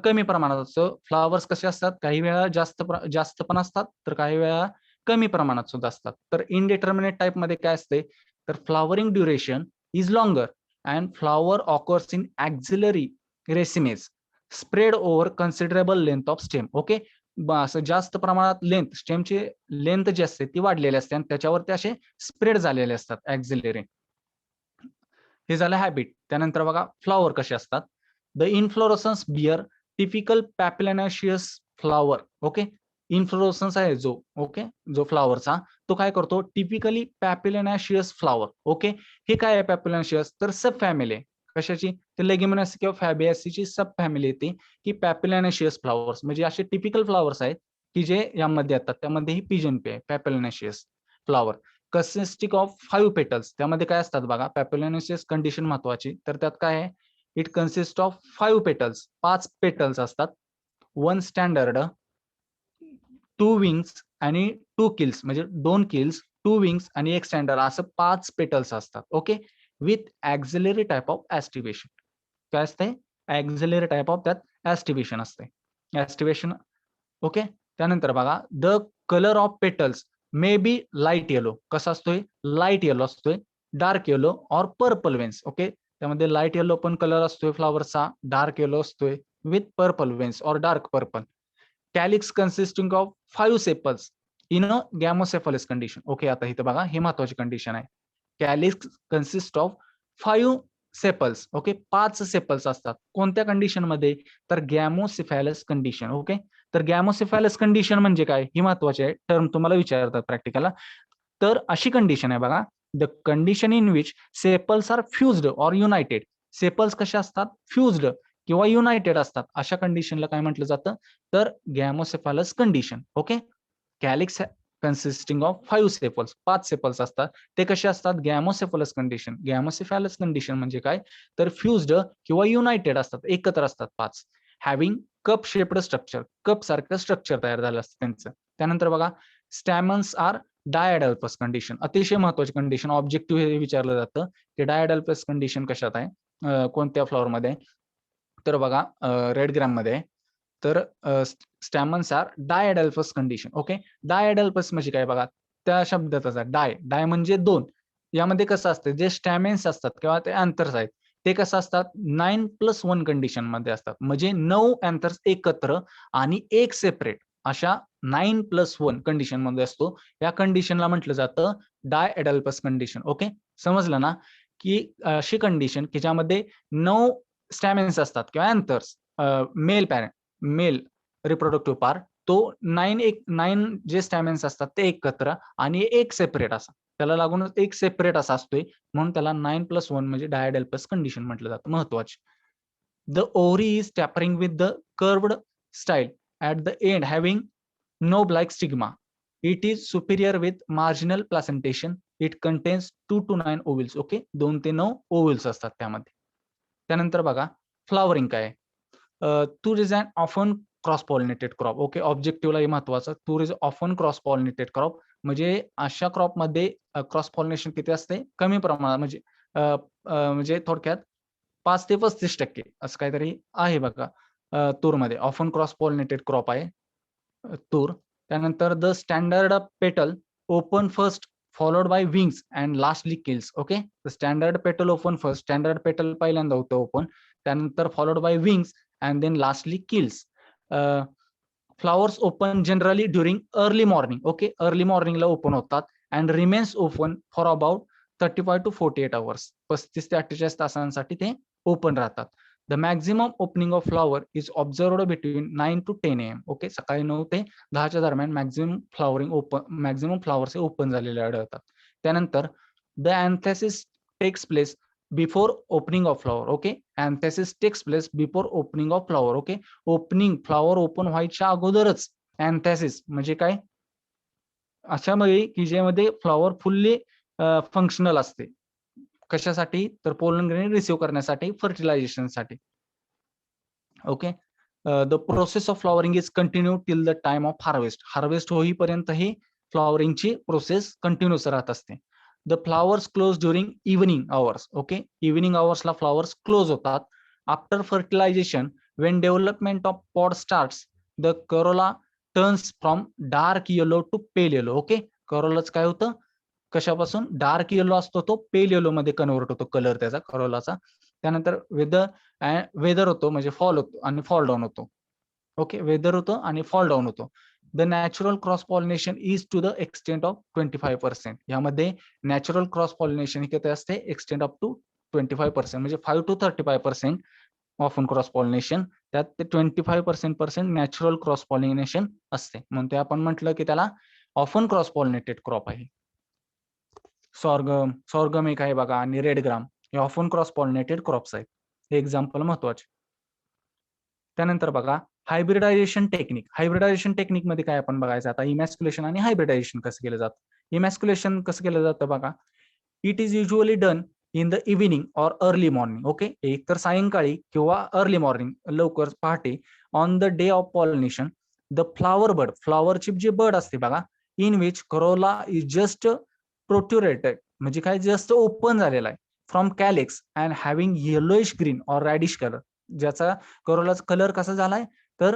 कमी प्रमाणात असतं. फ्लॉवर्स कसे असतात, काही वेळा जास्त पण असतात, तर काही वेळा कमी प्रमाणात सुद्धा असतात. तर इनडिटर्मिनेट टाईप मध्ये काय असते, तर flowering duration is longer and flower occurs in axillary racemes spread over considerable length of stem. Okay, असं जास्त प्रमाणात लेंथ, स्टेमची लेंथ जी असते ती वाढलेली असते आणि त्याच्यावरती असे स्प्रेड झालेले असतात ॲक्झिलरी. हे झालं हॅबिट. त्यानंतर बघा फ्लॉवर कसे असतात. The inflorescence bear typical papilionaceous flower. Okay, inflorescence आहे जो, ओके, जो फ्लॉवरचा, तो काय करतो, टिपिकली पॅपिलॅनाशियस फ्लॉवर. ओके, हे काय आहे पॅपिलॅनाशियस, तर सब फॅमिली आहे. कशाची, तर लेग्युमिनस किंवा फॅबिएसीची सब फॅमिली येते की पॅपिलॅनाशियस फ्लॉवर्स, म्हणजे असे टिपिकल फ्लॉवर्स आहेत की जे यामध्ये येतात. त्यामध्ये ही पिजन पे आहे, पॅपिलॅनाशियस फ्लॉवर. कन्सिस्टिंग ऑफ 5 पेटल्स, त्यामध्ये काय असतात बघा, पॅपिलॅनाशियस कंडिशन महत्वाची, तर त्यात काय आहे, it consist of 5 petals, 5 petals असतात. 1 स्टँडर्ड, 2 विंग्स आणि 2 किल्स, म्हणजे 2 किल्स, 2 विंग्स आणि 1 स्टँडर्ड, असं 5 पेटल्स असतात. Okay, with axillary type of aestivation. काय असते, ॲक्झिलरी टाईप ऑफ त्यात ॲस्टिवेशन असते. Aestivation okay. त्यानंतर बघा the colour of petals may be light yellow. कसा असतोय? लाईट येलो असतोय, dark yellow or purple veins. Okay. त्यामध्ये लाईट येलो पण कलर असतोय फ्लॉवरचा, डार्क येलो असतोय with purple veins or dark purple. Calyx consisting of 5 sepals in a gamosepalous condition. Okay. आता इथं बघा हे महत्वाची कंडिशन आहे. Calyx consist of 5 sepals. Okay. 5 sepals असतात. कोणत्या कंडिशन मध्ये? तर गॅमोसेफॅलस कंडिशन. ओके. तर गॅमोसेफॅलस कंडिशन म्हणजे काय? ही महत्वाची आहे. टर्म तुम्हाला विचारतात प्रॅक्टिकलला. तर अशी कंडिशन आहे बघा. The condition in which sepals are fused or united. Sepals कशा असतात? फ्युज्ड किंवा युनायटेड असतात. अशा कंडिशनला काय म्हटलं जातं? तर gamosepalous condition. Okay. Calyx consisting of 5 sepals. 5 sepals असतात. ते कसे असतात? गॅमोसेफॅलस कंडिशन. गॅमोसेफॅलस कंडिशन म्हणजे काय? तर फ्युज्ड किंवा युनायटेड असतात, एकत्र असतात 5. Having cup shaped structure. Cup सारखं स्ट्रक्चर तयार झालं असतं त्यांचं. त्यानंतर बघा स्टॅमन्स आर डायअडल्पस कंडिशन. अतिशय महत्वाची कंडिशन. ऑब्जेक्टिव्ह हे विचारलं जातं की डायअडल्पस कंडिशन कशात आहे? कोणत्या फ्लॉवरमध्ये? तर बघा रेड ग्राम मध्ये. तर स्टॅमन्स आर डायअडल्पस कंडिशन. ओके. डायअडल्पस म्हणजे काय बघा? त्या शब्दातच आहे डाय. डाय म्हणजे 2. यामध्ये कसं असतं? जे स्टॅमेन्स असतात किंवा ते अँथर्स आहेत ते कसं असतात? 9+1 कंडिशन मध्ये असतात. म्हणजे 9 अँथर्स एकत्र आणि एक सेपरेट अशा 9+1 कंडिशन मध्ये असतो. या कंडिशनला म्हटलं जातं डायअडल्पस कंडिशन. ओके. समजलं ना? की अशी कंडिशन की ज्यामध्ये 9 स्टॅमेन्स असतात किंवा anthers, male parent, male reproductive part, तो 9 जे स्टॅमेन्स असतात ते एकत्र आणि एक सेपरेट असा. त्याला लागूनच एक सेपरेट असा असतोय. म्हणून त्याला 9+1 म्हणजे डायअडल्पस कंडिशन म्हटलं जातं. महत्वाची. The ovary is tapering with the curved style at the end having knob like stigma. It is superior with marginal placentation. It contains 2 to 9 ovules. Okay. 2 ते 9 ओव्हल्स असतात त्यामध्ये. त्यानंतर बघा फ्लॉवरिंग काय आहे? Tur is an often cross pollinated crop. Okay. ऑब्जेक्टिव्हला हे महत्वाचं. Tur is often cross pollinated crop. म्हणजे अशा क्रॉपमध्ये क्रॉस पॉलिनेशन किती असते? कमी प्रमाणात. म्हणजे म्हणजे थोडक्यात 5 ते 35% असं काहीतरी आहे बघा तूरमध्ये. ऑफन क्रॉस पॉलिनेटेड क्रॉप आहे तूर. त्यानंतर the standard petal open first followed by wings and lastly keels. Okay. The standard petal open first. Standard petal पहिल्यांदा होतं ओपन, त्यानंतर followed by wings and then lastly keels. Flowers open generally during early morning. Okay. अर्ली मॉर्निंगला open होतात and remains open for about 35 to 48 hours. 35 ते 48 तासांसाठी ते open राहतात. The maximum opening of flower is observed between 9 to 10 AM. Okay. सकाळी 9 ते 10च्या दरम्यान मॅक्झिमम फ्लॉवर्स हे ओपन झालेले आढळतात. त्यानंतर the anthesis takes place before opening of flower. Okay. Anthesis takes place before opening of flower. Okay. Opening flower open व्हायच्या अगोदरच अँथेसिस म्हणजे काय? अशामध्ये की ज्यामध्ये फ्लॉवर फुल्ली फंक्शनल असते. कशासाठी? तर पोलन ग्रेन रिसीव्ह करण्यासाठी, फर्टिलायझेशनसाठी. Okay. The process of flowering is continue till the time of harvest. Harvest होईपर्यंत ही फ्लॉवरिंगची प्रोसेस कंटिन्यूस राहत असते. The flowers close during evening hours. Okay. Evening अवर्सला फ्लॉवर्स क्लोज होतात. After fertilization when development of pod starts the corolla turns from dark yellow to pale yellow. Okay. करोलाच काय होतं? कशापासून? डार्क येलो असतो तो पेल येलो मध्ये convert होतो कलर त्याचा करोलाचा. त्यानंतर वेदर होतो म्हणजे फॉल होतो आणि फॉल डाऊन होतो. ओके. वेदर होतो आणि फॉल डाऊन होतो. The natural cross pollination is to the extent of 25%. यामध्ये नॅचरल क्रॉस पॉलिनेशन हे किती असते? एक्सटेंट अप टू 25%, म्हणजे 5 to 35% ऑफन क्रॉस पॉलिनेशन. त्यात ते 25% नॅचरल क्रॉस पॉलिनेशन असते. म्हणून ते आपण म्हटलं की त्याला ऑफन क्रॉस पॉलिनेटेड क्रॉप आहे. सॉर्गम एक आहे बघा आणि रेड ग्राम हे ऑफन क्रॉस पॉलिनेटेड क्रॉप्स आहेत. हे एक्झाम्पल महत्वाचे. त्यानंतर बघा हायब्रिडायझेशन टेक्निक. हायब्रिडायझेशन टेक्निक मध्ये काय आपण बघायचं आता? इमॅस्क्युलेशन आणि हायब्रिडायझेशन कसं केलं जातं? इमॅस्क्युलेशन कसं केलं जातं बघा. It is usually done in the evening or early morning. Okay. एक तर सायंकाळी किंवा अर्ली मॉर्निंग, लवकर पहाटे. On the day of pollination the flower bud, फ्लॉवरची जी बर्ड असते बघा, in which corolla is just protruded, म्हणजे काय जस्ट ओपन झालेला आहे, from calyx and having yellowish green or reddish colour. ज्याचा करोलाचा कलर कसा झालाय? तर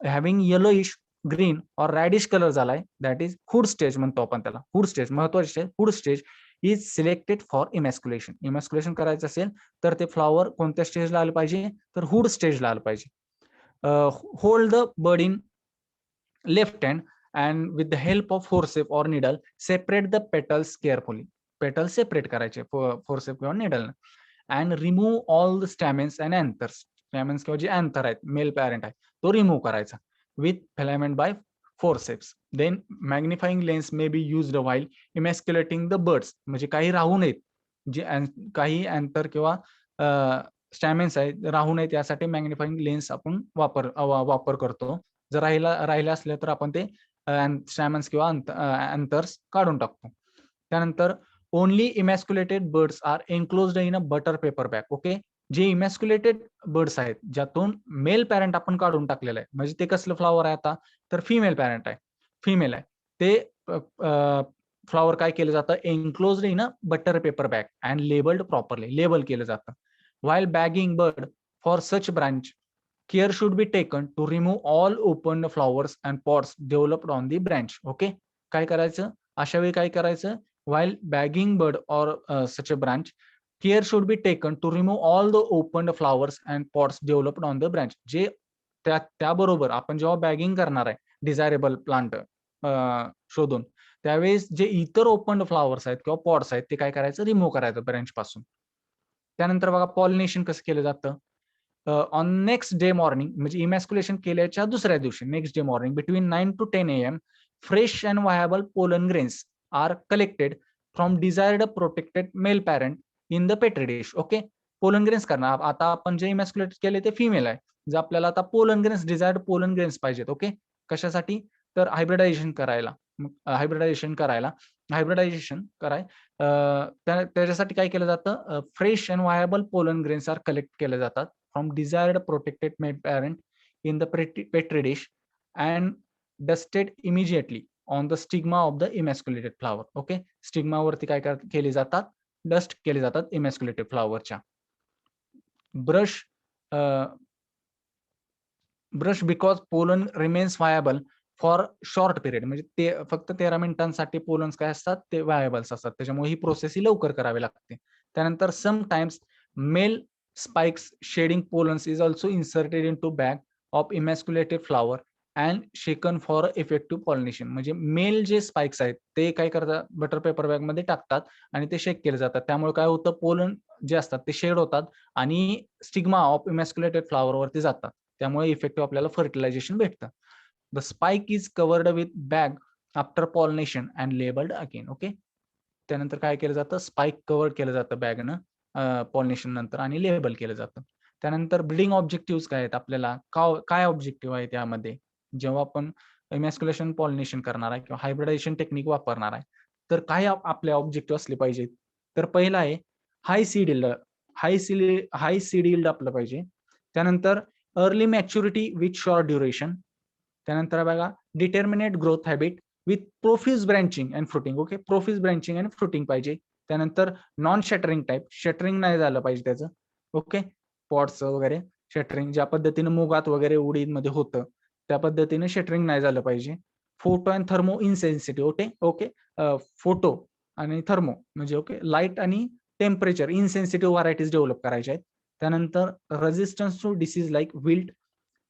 having yellowish green or reddish colour झालाय, दॅट इज हुड स्टेज म्हणतो आपण त्याला. हुड स्टेज महत्वाचे hood stage is selected for emasculation. Emasculation करायचं असेल तर ते फ्लॉवर कोणत्या स्टेजला आलं पाहिजे, तर हुड स्टेजला आलं पाहिजे. Hold the bud in left hand and with the help of forcep or needle separate the petals carefully. Petal separate करायचे फोर्सेप किंवा needle and remove all the stamens and anthers. Stamens किंवा जे anther आहेत, mail parent आहे, तो remove करायचा with filament by forceps. Then magnifying lens may be used while emasculating the buds. म्हणजे काही राहू नयेत, जे काही अँथर किंवा स्टॅमेन्स आहेत राहू नयेत, यासाठी मॅग्निफाईंग लेन्स आपण वापर करतो. जर राहिला असले तर आपण ते स्टॅमेन्स किंवा अँथर्स काढून टाकतो. त्यानंतर only emasculated buds are enclosed in a butter paper bag. Okay, जे इमॅस्क्युलेटेड बर्ड्स आहेत ज्यातून मेल पॅरेंट आपण काढून टाकलेलं आहे, म्हणजे ते कसलं फ्लॉवर आहे आता, तर फिमेल पॅरेंट आहे, फिमेल आहे, ते फ्लॉवर काय केलं जातं, enclosed in a butter paper bag and labelled properly. Label केलं जातं. While bagging bird for such branch care should be taken to remove all open flowers and pods developed on the branch. Okay, काय करायचं अशा वेळी, काय करायचं, while bagging bird or such a branch, care should be taken to remove all the opened flowers and pods developed on the branch. जे त्याबरोबर आपण जेव्हा बॅगिंग करणार आहे डिझायरेबल प्लांट शोधून, त्यावेळेस जे इतर ओपन फ्लॉवर्स आहेत किंवा पॉट्स आहेत ते काय करायचं, रिमूव्ह करायचं ब्रँच पासून. त्यानंतर बघा पॉलिनेशन कसं केलं जातं. ऑन नेक्स्ट डे मॉर्निंग, म्हणजे इमॅस्क्युलेशन केल्याच्या दुसऱ्या दिवशी next day morning between 9 to 10 AM fresh and viable pollen grains are collected from desired protected male parent in the petri dish. Okay, pollen grains करणार. आता आपण जे इमॅस्क्युलेट केले ते फिमेल आहे, जर आपल्याला आता pollen grains, desired pollen grains पाहिजेत. ओके, कशासाठी, तर हायब्रिडायझेशन करायला. त्याच्यासाठी काय केलं जातं, fresh and viable pollen grains are collect केले जातात from desired protected male parent in the petri dish and dusted immediately on the stigma of the emasculated flower. Okay, stigma वरती काय केले जातात, डस्ट केले जातात इमॅस्क्युलेटेड फ्लॉवरच्या. Brush because pollen remains viable for short period. म्हणजे ते फक्त 13 मिनिटांसाठी पोलन्स काय असतात, ते व्हायबल्स असतात, त्याच्यामुळे ही प्रोसेस ही लवकर करावी लागते. त्यानंतर sometimes male spikes shedding pollens is also inserted into bag of emasculated flower and shaken for effective pollination. म्हणजे मेल जे स्पाइक्स आहेत ते काय करतात, बटर पेपर बॅग मध्ये टाकतात आणि ते शेक केले जातात. त्यामुळे काय होतं, पोलन जे असतात ते शेड होतात आणि स्टिग्मा ऑफ इमॅस्क्युलेटेड फ्लॉवर वरती जातात. त्यामुळे इफेक्टिव्ह आपल्याला फर्टिलायझेशन भेटतं. The spike is covered with bag after pollination and labelled again. Okay, त्यानंतर काय केलं जातं, स्पाइक कव्हर केलं जातं बॅगनं पॉलिनेशन नंतर आणि लेबल केलं जातं. त्यानंतर ब्रीडिंग ऑब्जेक्टिव्ह काय आहेत, आपल्याला काय ऑब्जेक्टिव्ह आहे त्यामध्ये, जेव्हा आपण इमॅस्क्युलेशन पॉलिनेशन करणार आहे किंवा हायब्रिडायझेशन टेक्निक वापरणार आहे, तर काय आपले ऑब्जेक्टिव्ह असले पाहिजेत. तर पहिला आहे हाय सीड यील्ड आपलं पाहिजे. त्यानंतर early maturity with short duration. त्यानंतर बघा determinate growth habit with profuse branching and fruiting. Okay, profuse branching and fruiting पाहिजे. त्यानंतर नॉन शटरिंग टाईप, शटरिंग नाही झालं पाहिजे त्याचं. ओके, पॉट्सचं वगैरे शटरिंग ज्या पद्धतीने मुगात वगैरे उडीदमध्ये होतं त्या पद्धतीने शटरिंग नाही झालं पाहिजे. Photo and thermo insensitive. Okay, photo आणि थर्मो म्हणजे ओके, लाईट आणि टेम्परेचर इनसेन्सिटिव्ह व्हरायटीज डेव्हलप करायच्या आहेत. त्यानंतर resistance to disease like wilt,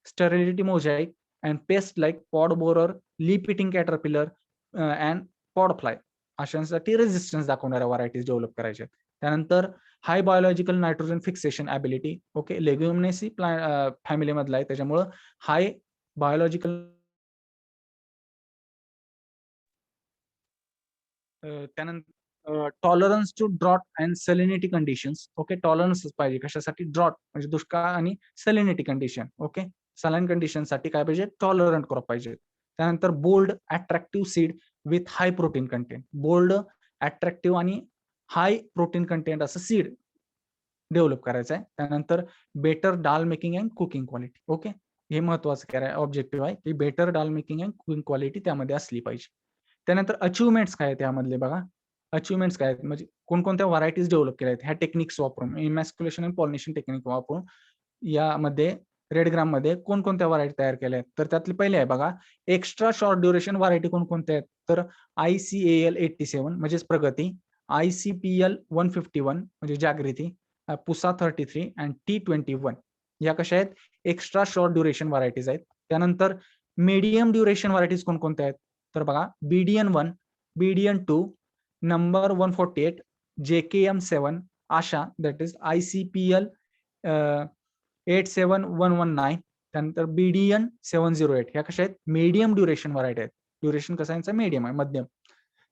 sterility mosaic and pest like pod borer, leaf eating caterpillar and pod fly, अशांसाठी resistance दाखवणाऱ्या varieties develop करायच्या. त्यानंतर high biological nitrogen fixation ability. Okay, leguminosae family मधला आहे, त्याच्यामुळं हाय बायोलॉजिकल. त्यानंतर tolerance to drought and salinity conditions. Okay, tolerance पाहिजे कशासाठी, ड्रॉट म्हणजे दुष्काळ आणि सॅलिनिटी कंडिशन. ओके, सलाईन कंडिशनसाठी काय पाहिजे, टॉलरंट क्रॉप पाहिजे. त्यानंतर bold attractive seed with high protein content. Bold attractive आणि हाय प्रोटीन कंटेंट असं सीड डेव्हलप करायचं आहे. त्यानंतर better dal making and cooking quality. Okay, हे महत्वाचं ऑब्जेक्टिव्ह आहे की better dal making and cooking quality त्यामध्ये असली पाहिजे. त्यानंतर अचिव्हमेंट्स काय आहेत त्यामधले बघा, अचिव्हमेंट्स काय आहेत म्हणजे कोणकोणत्या व्हरायटीज डेव्हलप केल्या आहेत ह्या टेक्निक्स वापरून, इमॅस्क्युलेशन अँड पॉलिनेशन टेक्निक वापरून. यामध्ये रेड ग्राम मध्ये कोणकोणत्या व्हरायटी तयार केल्या आहेत? तर त्यातली पहिली आहे बघा, एक्स्ट्रा शॉर्ट ड्युरेशन व्हरायटी कोणकोणत्या आहेत? तर ICAL 87 म्हणजेच प्रगती, ICPL 151 म्हणजे जागृती, पुसा 33 आणि T21 या कशा आहेत? एक्स्ट्रा शॉर्ट ड्युरेशन व्हरायटीज आहेत. त्यानंतर मीडियम ड्युरेशन व्हरायटीज कोणकोणत्या आहेत? तर बघा, BDN1, BDN2, number 148, JKM7, Asha that is ICPL 87119, त्यानंतर BDN 708 ह्या कशा आहेत? मीडियम ड्युरेशन व्हरायटी आहेत. ड्युरेशन कसं यांचं मीडियम आहे, मध्यम.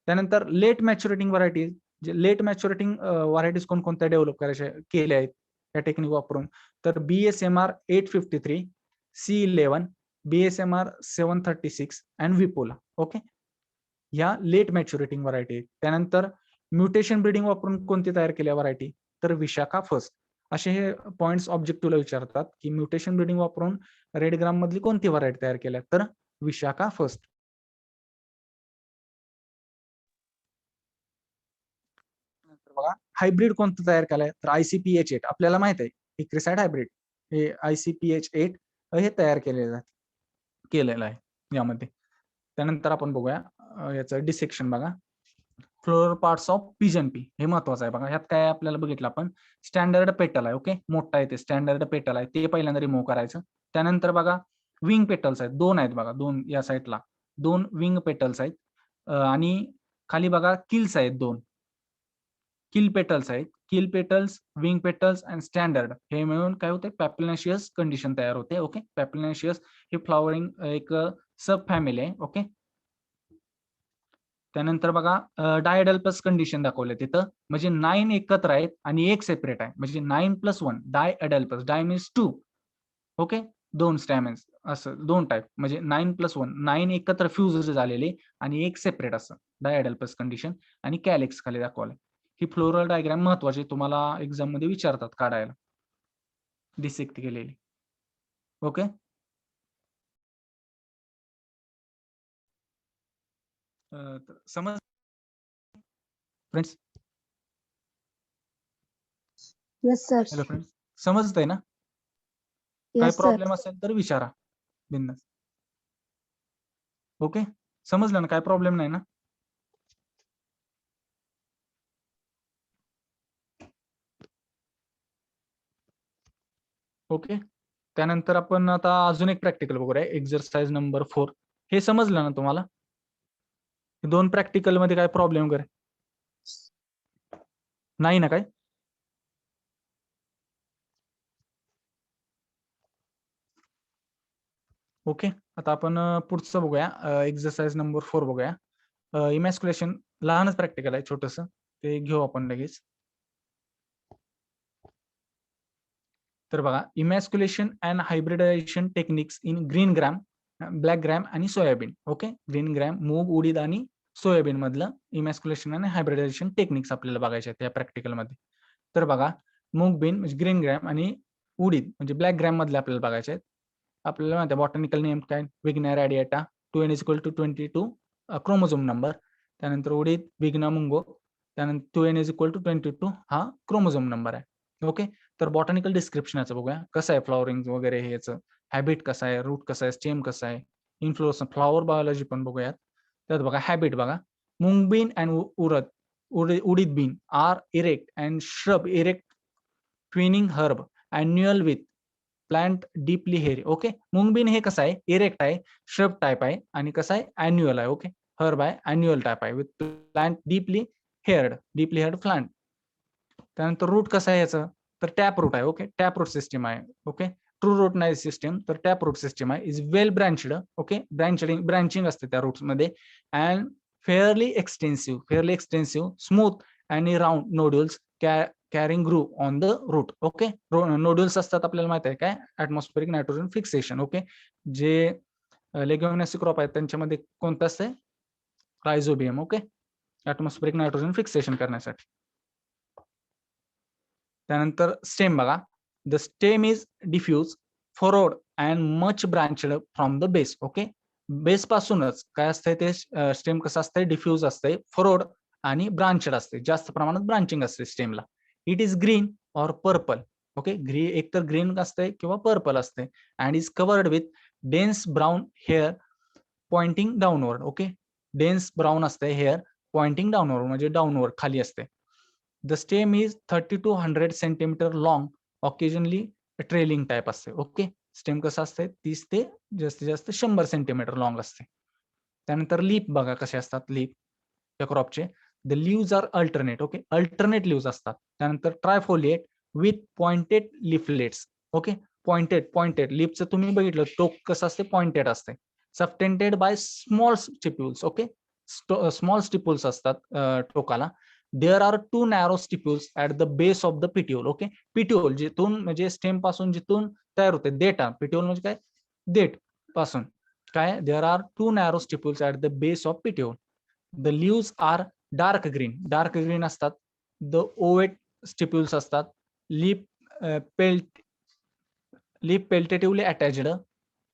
त्यानंतर लेट मॅच्युरेटिंग व्हरायटीज, जे लेट मॅच्युरेटिंग व्हरायटीज कोणकोणत्या डेव्हलप करायच्या केल्या आहेत या टेक्निक वापरून? तर BSMR 853, C11, BSMR 736 and विपोला. Okay, या लेट मॅच्युरेटिंग व्हरायटी. त्यानंतर म्युटेशन ब्रीडिंग वापरून कोणती तयार केल्या व्हरायटी? तर विशाखा फर्स्ट. असे हे पॉइंट्स ऑब्जेक्टिव्हला विचारतात की म्युटेशन ब्रीडिंग वापरून रेड ग्राम मधली कोणती व्हरायटी तयार केल्या? तर विशाखा फर्स्ट. बघा, हायब्रिड कोणतं तयार केलंय? तर ICPH8. आपल्याला माहित आहे इक्रिसाइड हायब्रिड हे ICPH8 हे तयार केलेलं आहे यामध्ये. त्यानंतर आपण बघूया याचं डिसेक्शन बघा. Floral parts of pigeon P हे महत्वाचं आहे बघा. ह्यात काय आपल्याला बघितलं आपण, स्टँडर्ड पेटल आहे. ओके, मोठा आहे ते स्टँडर्ड पेटल आहे, ते पहिल्यांदा रिमूव्ह करायचं. त्यानंतर बघा विंग पेटल्स आहेत, दोन आहेत बघा, दोन या साईडला दोन विंग पेटल्स आहेत आणि खाली बघा किल्स आहेत, दोन किल पेटल्स आहेत. किल पेटल्स, विंग पेटल्स आणि स्टँडर्ड हे मिळून काय होते? पॅप्लिनेशियस कंडिशन तयार होते. ओके, पॅप्लिनेशियस हे फ्लॉवरिंग एक सब फॅमिली आहे. ओके, त्यानंतर बघा डायडल्पस कंडिशन दाखवले तिथं, म्हणजे 9 एकत्र आहेत आणि एक सेपरेट आहे, म्हणजे 9+1 डायअडल्पस. डाय मीन्स 2. ओके, दोन स्टॅमेन्स असं दोन टाईप, म्हणजे 9+1 9 एकत्र फ्यूज झालेले आणि एक सेपरेट असं डायअडल्पस कंडिशन. आणि कॅलेक्स खाली दाखवले. ही फ्लोरल डायग्राम महत्वाची, तुम्हाला एक्झाम मध्ये विचारतात काढायला, डिसेक्ट केलेली. ओके, समज friends? Yes sir. Hello friends, समजतंय ना? काय येस सर. प्रॉब्लेम असेल तर विचारा बिंदास. ओके, समजलं ना? काय प्रॉब्लेम नाही ना? ओके, त्यानंतर आपण आता अजून एक प्रॅक्टिकल बघूया, एक्झरसाइज नंबर 4. हे समजलं ना तुम्हाला? दोन प्रॅक्टिकल मध्ये काय प्रॉब्लेम वगैरे नाही ना काय? ओके, आता आपण पुढचं बघूया, एक्झरसाइज नंबर 4 बघूया. इमॅस्क्युलेशन लहानच प्रॅक्टिकल आहे, छोटस, ते घेऊ आपण लगेच. तर बघा, emasculation and hybridization techniques in green gram, black gram आणि सोयाबीन. ओके, ग्रीन ग्रॅम, मूग, उडीद आणि सोयाबीन मधलं इमॅस्क्युलेशन आणि हायब्रिडायझेशन टेक्निक्स आपल्याला बघायचे आहेत या प्रॅक्टिकल मध्ये. तर बघा, मूग बीन म्हणजे ग्रीन ग्रॅम आणि उडीद म्हणजे ब्लॅक ग्रॅम मधले आपल्याला बघायचे आहेत. आपल्याला माहिती आहे बॉटनिकल नेम काय? विग्ना रॅडिएटा, 2n = 22 क्रोमोझोम नंबर. त्यानंतर उडीद विग्ना मुंगो, त्यानंतर 2n = 22 हा क्रोमोझोम नंबर आहे. ओके, तर बॉटनिकल डिस्क्रिप्शन याचं बघूया, कसं आहे फ्लॉवरिंग वगैरे हे याचं, हॅबिट कसं आहे, रूट कसं आहे, स्टेम कसं आहे, इन्फ्लोरेसन, फ्लॉवर बायोलॉजी पण बघूयात. त्यात बघा हॅबिट बघा, mung bean and urad bean are erect and shrub erect twining herb annual with plant deeply hair. Okay, mung bean हे कसं आहे? इरेक्ट आहे, श्रब टाईप आहे आणि कसं आहे? अॅन्युअल आहे. ओके, हर्ब आहे, अॅन्युअल टाईप आहे, with plant deeply haired plant. त्यानंतर रूट कसं आहे याचं? तर टॅप रूट आहे. ओके, टॅप रूट सिस्टीम आहे. ओके, ट्रू रूट नाही सिस्टीम, तर टॅप रूट सिस्टीम आहे. Is well branched. Okay, branching असते त्या रूट्स मध्ये. अँड फेअरली एक्सटेन्सिव्ह स्मूथ आणि round nodules carrying groove on the root. Okay, nodules असतात आपल्याला माहिती आहे काय? Atmospheric nitrogen fixation. ओके, जे लेग्युमिनस क्रॉप आहेत त्यांच्यामध्ये कोणतं असते? Rhizobium. Okay, atmospheric nitrogen fixation करण्यासाठी. त्यानंतर स्टेम बघा, the stem is diffuse forward and much branched from the base. Okay, base पासूनच काय असतंय ते स्टेम कसं असतंय? डिफ्यूज असतंय, फॉरवर्ड आणि ब्रांचड असते, जास्त प्रमाणात ब्रांचिंग असते स्टेमला. It is green or purple. Okay, एक तर ग्रीन असते किंवा पर्पल असते, and is covered with dense brown hair pointing downward. Okay, dense brown असते हेअर पॉइंटिंग डाऊनवर्ड म्हणजे डाऊनवर्ड खाली असते. The stem is 30 to 100 centimetre long, occasionally trailing type असते. ओके, स्टेम कसं असते 30 ते जास्तीत जास्त 100 सेंटीमीटर लॉंग असते. त्यानंतर लीप बघा कसे असतात लीप या क्रॉपचे. The leaves are alternate. Okay, alternate leaves असतात. त्यानंतर trifoliate with pointed leaflets. Okay, pointed लिपचं तुम्ही बघितलं टोक कसं असते पॉइंटेड असते. Subtended by small stipules. Okay, small stipules असतात टोकाला. There are 2 narrow stipules at the base of the petiole. Okay, petiole जिथून म्हणजे स्टेम पासून जिथून तयार होते देठ. पिट्यूल म्हणजे काय, देठ पासून काय. There are 2 narrow stipules at the base of petiole. The leaves are dark green असतात. द ओवेट स्टिप्युल्स असतात. लीप पेल्टेटिव्हली अटॅच्ड,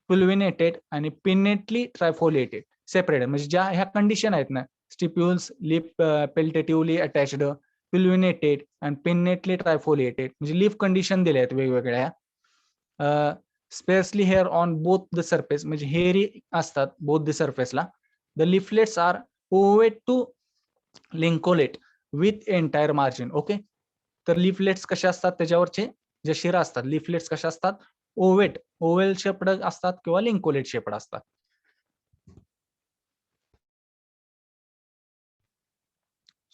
पुल्विनेटेड आणि पिनेटली ट्रायफोलिएटेड सेपरेट. म्हणजे ज्या ह्या कंडिशन आहेत ना, स्टिप्युल्स, लीप पेल्टेटिव्हली अटॅच्ड, पुल्विनेटेड आणि पिनेटली ट्रायफोलिएटेड, म्हणजे लीफ कंडिशन दिल्या आहेत वेगवेगळ्या. Sparsely hair on both the surface, म्हणजे हेअरी असतात बोथ द सरफेसला. The leaflets are ovate to lanceolate with entire margin. Okay, तर लिफलेट्स कसे असतात त्याच्यावरचे ज्या शिरा असतात लिफलेट्स कशा असतात, ओवेल शेप्ड असतात किंवा लिंकोलेट शेप्ड असतात.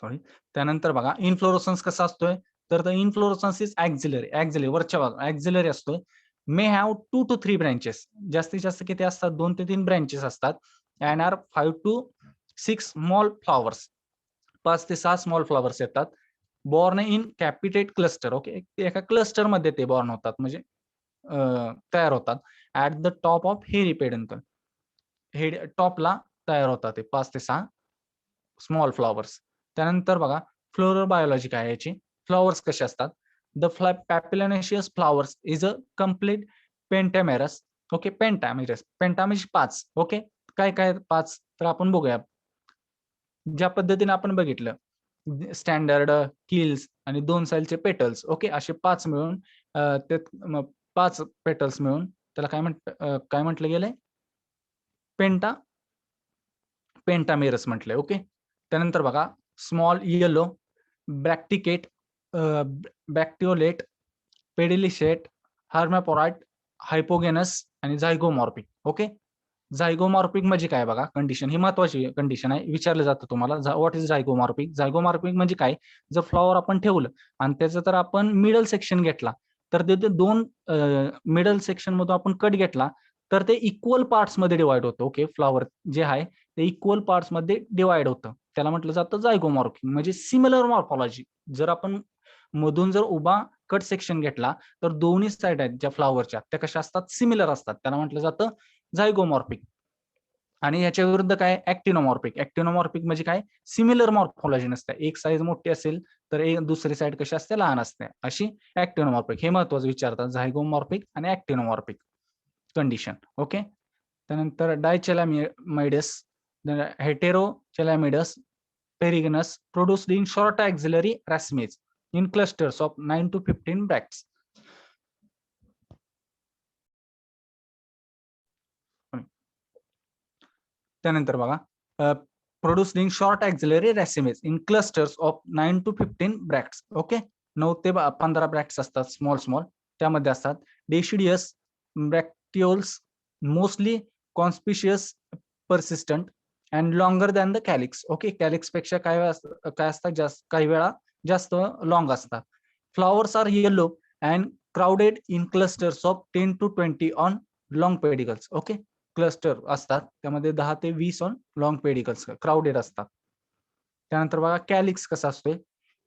सॉरी. त्यानंतर बघा इन्फ्लोरोसन्स कसा असतोय, तर द इन्फ्लोरोसन्स इज ऍक्झिलरी वरच्या बाजूला ऍक्झिलरी असतोय. मे हॅव 2 to 3 ब्रँचेस, जास्तीत जास्त किती असतात 2 ते 3 ब्रँचेस असतात. And are 5 to 6 small flowers, 5 ते 6 स्मॉल फ्लॉवर्स येतात. Borne in capitate cluster. Okay, एका क्लस्टर मध्ये ते बॉर्न होतात म्हणजे तयार होतात. At the top of hairy peduncle, head टॉपला तयार होतात ते 5 ते 6 स्मॉल फ्लॉवर्स. त्यानंतर बघा फ्लोरल बायोलॉजी काय याची, फ्लॉवर्स कसे असतात. The papilionaceous flowers is a complete pentamerous. Okay, penta म्हणजे 5. ओके, काय काय 5 तर आपण बघूया. ज्या पद्धतीने आपण बघितलं स्टँडर्ड, किल्स आणि 2 साईलचे पेटल्स. ओके, असे 5 मिळून ते 5 पेटल्स मिळून त्याला काय म्हटलं गेलंय, पेंटामेरस म्हटलंय. ओके, त्यानंतर बघा स्मॉल येलो, ब्रॅक्टिकेट, बॅक्टिओलेट, पेडिलिशेट, हार्मॅपोराइट, हायपोगेनस आणि झायगोमॉर्फिक. ओके, झायगोमॉर्फिक म्हणजे काय बघा कंडिशन, ही महत्वाची कंडिशन आहे, विचारलं जातं तुम्हाला व्हॉट इज झायगोमॉर्फिक. झायगोमॉर्फिक म्हणजे काय, जर फ्लॉवर आपण ठेवलं आणि त्याचं तर आपण मिडल सेक्शन घेतला तर ते 2 मिडल सेक्शन मधून आपण कट घेतला तर ते इक्वल पार्ट्स मध्ये डिवाइड होतं. ओके, फ्लॉवर जे आहे ते इक्वल पार्ट्स मध्ये डिवाइड होतं, त्याला म्हटलं जातं झायगोमॉर्फिक. म्हणजे सिमिलर मॉर्फॉलॉजी. जर आपण मधून जर उभा कट सेक्शन घेतला तर दोन्ही साईड आहेत ज्या फ्लॉवरच्या त्या कशा असतात, सिमिलर असतात, त्याला म्हटलं जातं झायगोमॉर्फिक. आणि याच्या विरुद्ध काय, ऍक्टिनोमॉर्फिक म्हणजे काय, सिमिलर मॉर्फॉलॉजी नसते, एक साईज मोठी असेल तर दुसरी साईड कशी असते, लहान असते, अशी ऍक्टिनोमॉर्फिक. हे महत्वाचं विचारतात, झायगोमॉर्फिक आणि ऍक्टिनोमॉर्फिक कंडिशन. ओके, त्यानंतर dichlamydeous, heterochlamydeous perigynous produced in short axillary racemes in clusters of 9 to 15 bracts. त्यानंतर बघा produced in short axillary racemes in clusters of 9 to 15 bracts. Okay, 9 ते 15 ब्रॅक्ट्स असतात, स्मॉल त्यामध्ये असतात. Deciduous bracteoles mostly conspicuous, persistent and longer than the calyx. Okay, calyx पेक्षा काय असतात जास्त, काही वेळा जास्त लॉंग असतात. Flowers are yellow and crowded in clusters of 10 to 20 on long pedicels. Okay, cluster असतात त्यामध्ये 10 ते 20 ऑन लॉंग पेडिकल्स क्राउडेड असतात. त्यानंतर बघा कॅलिक्स कसा असतोय,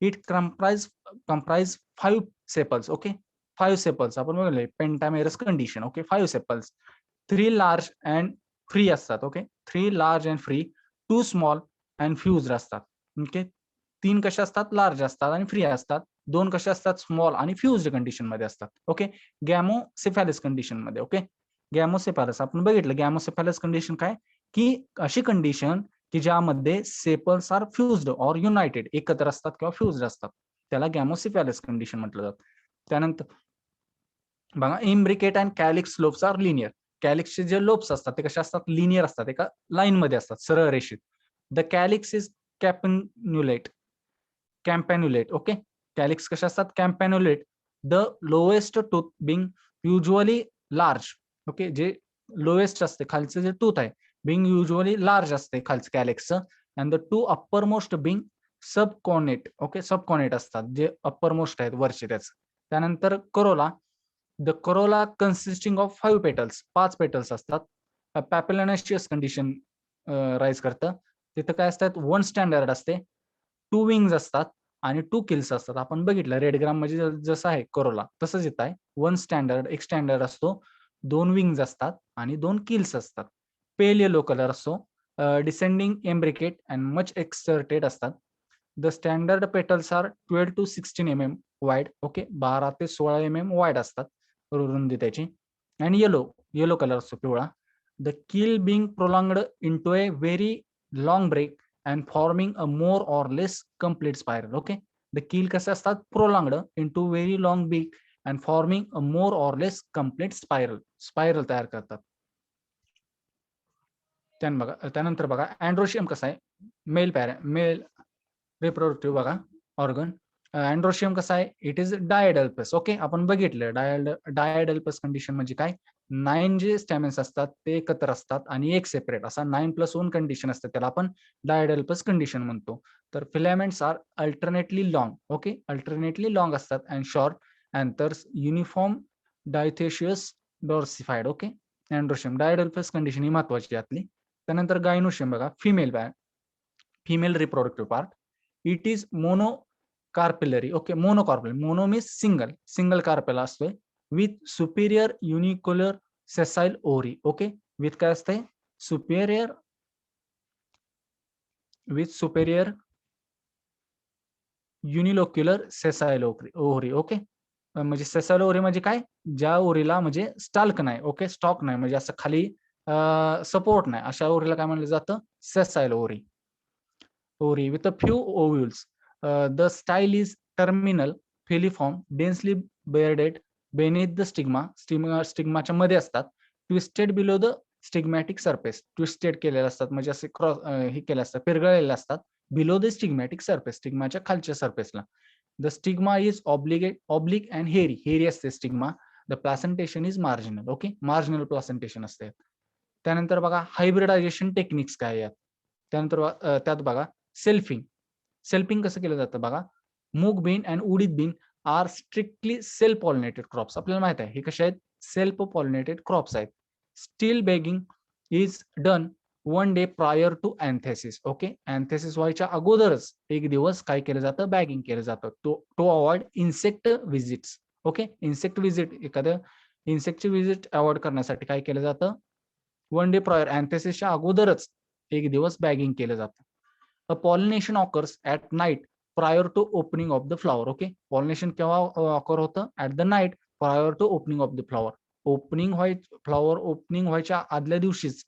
it comprise 5 sepals. Okay, 5 sepals आपण बघले pentamerous condition. Okay, 5 sepals, 3 large and free असतात. Okay, 3 large and free, 2 small and fused असतात. ओके, 3 कशा असतात, लार्ज असतात आणि फ्री असतात. 2 कशा असतात, स्मॉल आणि फ्युज्ड कंडिशन मध्ये असतात. ओके, गॅमोसेफॅलस कंडिशन मध्ये. ओके, गॅमोसेफॅलस आपण बघितलं, गॅमोसेफॅलस कंडिशन काय, की अशी कंडिशन की ज्यामध्ये sepals are fused or United, एकत्र असतात किंवा फ्युज्ड असतात, त्याला गॅमोसेफॅलस कंडिशन म्हटलं जातं. त्यानंतर बघा imbricate and calyx lobes are linear. कॅलिक्सचे जे लोब्स असतात ते कसे असतात, लिनियर असतात, एका लाईन मध्ये असतात, सरळ रेषेत. The calyx is campanulate. Campanulate okay. Calyx कसे असतात, campanulate. The lowest tooth being usually large. Okay, जे लोएस्ट असते खालचं जे टूथ आहे बिंग युजली लार्ज असते खालचं कॅलिक्सचं. And the two uppermost being subconnate. Okay, subconnate असतात जे अप्पर मोस्ट आहेत वरचे त्याचं. त्यानंतर corolla. The corolla consisting of 5 petals. 5 petals असतात. पॅपिलोनेशियस कंडिशन राईज करतं. तिथं काय असतात, 1 स्टँडर्ड असते, 2 विंग्स असतात आणि 2 किल्स असतात. आपण बघितलं रेडग्राम म्हणजे जसं आहे करोला तसंच येत आहे. 1 स्टँडर्ड, एक स्टँडर्ड असतो, 2 विंग्स असतात आणि 2 किल्स असतात. पेल येलो कलर असतो. Descending imbricate and much exserted असतात. The standard petals are 12 to 16 mm wide. Okay, 12 ते 16 mm वाईड असतात रुंदी त्याची. अँड येलो कलर असतो, पिवळा. The keel being prolonged into a very long beak and forming a more or less complete spiral. Okay, the keel कसे असतात, prolonged into very long beak and forming a more or less complete spiral तयार करतात. त्यानंतर बघा androecium कसा आहे, male reproductive बघा organ. Androecium कसा आहे, इट इज डायडल्पस. ओके, आपण बघितलं डायडल्पस कंडिशन म्हणजे काय, 9 जे स्टॅमेन्स असतात ते एकत्र असतात आणि एक सेपरेट, असा 9+1 कंडिशन असते, त्याला आपण डायडल्पस कंडिशन म्हणतो. तर filaments are alternately long. Okay, alternately long असतात and short anthers uniform dithecous dorsifixed. Okay, androecium diadelphous condition ही महत्वाची यातली. त्यानंतर गायनोशियम बघा, female reproductive part. It is monocarpellary. Okay, monocarpellary, mono means single कार्पेला असतोय with superior unilocular sessile ovary. Okay, with काय असतंय, superior unilocular sessile ovary. Okay, म्हणजे सेसाइल ओरी म्हणजे काय, ज्या ओरीला म्हणजे स्टाल्क नाही. ओके, स्टॉक नाही, म्हणजे असं खाली सपोर्ट नाही, अशा ओरीला काय म्हणलं जातं, सेसाइल ओरी. With a few ovules. The style is terminal, filiform, densely bearded beneath the stigma. स्टिग्माच्या मध्ये असतात. Twisted below the stigmatic surface. Twisted केलेले असतात, म्हणजे असे क्रॉस हे केले असतात, पिरगळलेले असतात. बिलो द स्टिग्मॅटिक सरफेस, स्टिग्माच्या खालच्या सरफेसला. The stigma is oblique and hairy असते stigma. The placentation is marginal. Okay, marginal placentation असते. त्यानंतर बघा हायब्रिडायझेशन टेक्निक्स काय आहेत. त्यानंतर त्यात बघा सेल्फिंग कसं केलं जातं बघा. Moong bean and urad bean are strictly self pollinated crops. आपल्याला माहित आहे हे कसे आहेत, सेल्फ पॉलिनेटेड क्रॉप्स आहेत. Still bagging is done 1 day prior to anthesis. Okay, anthesis व्हायच्या अगोदरच एक दिवस काय केलं जातं, बॅगिंग केलं जातं, to avoid insect visits. Okay, insect visit, एखाद्या इन्सेक्टची व्हिजिट अवॉइड करण्यासाठी काय केलं जातं, 1 day प्रायर, अँथेसिसच्या अगोदरच एक दिवस बॅगिंग केलं जातं. A pollination occurs at night prior to opening of the flower. Okay, pollination केव्हा occur होतं, at the night prior to opening of the flower. Flower opening व्हायच्या आदल्या दिवशीच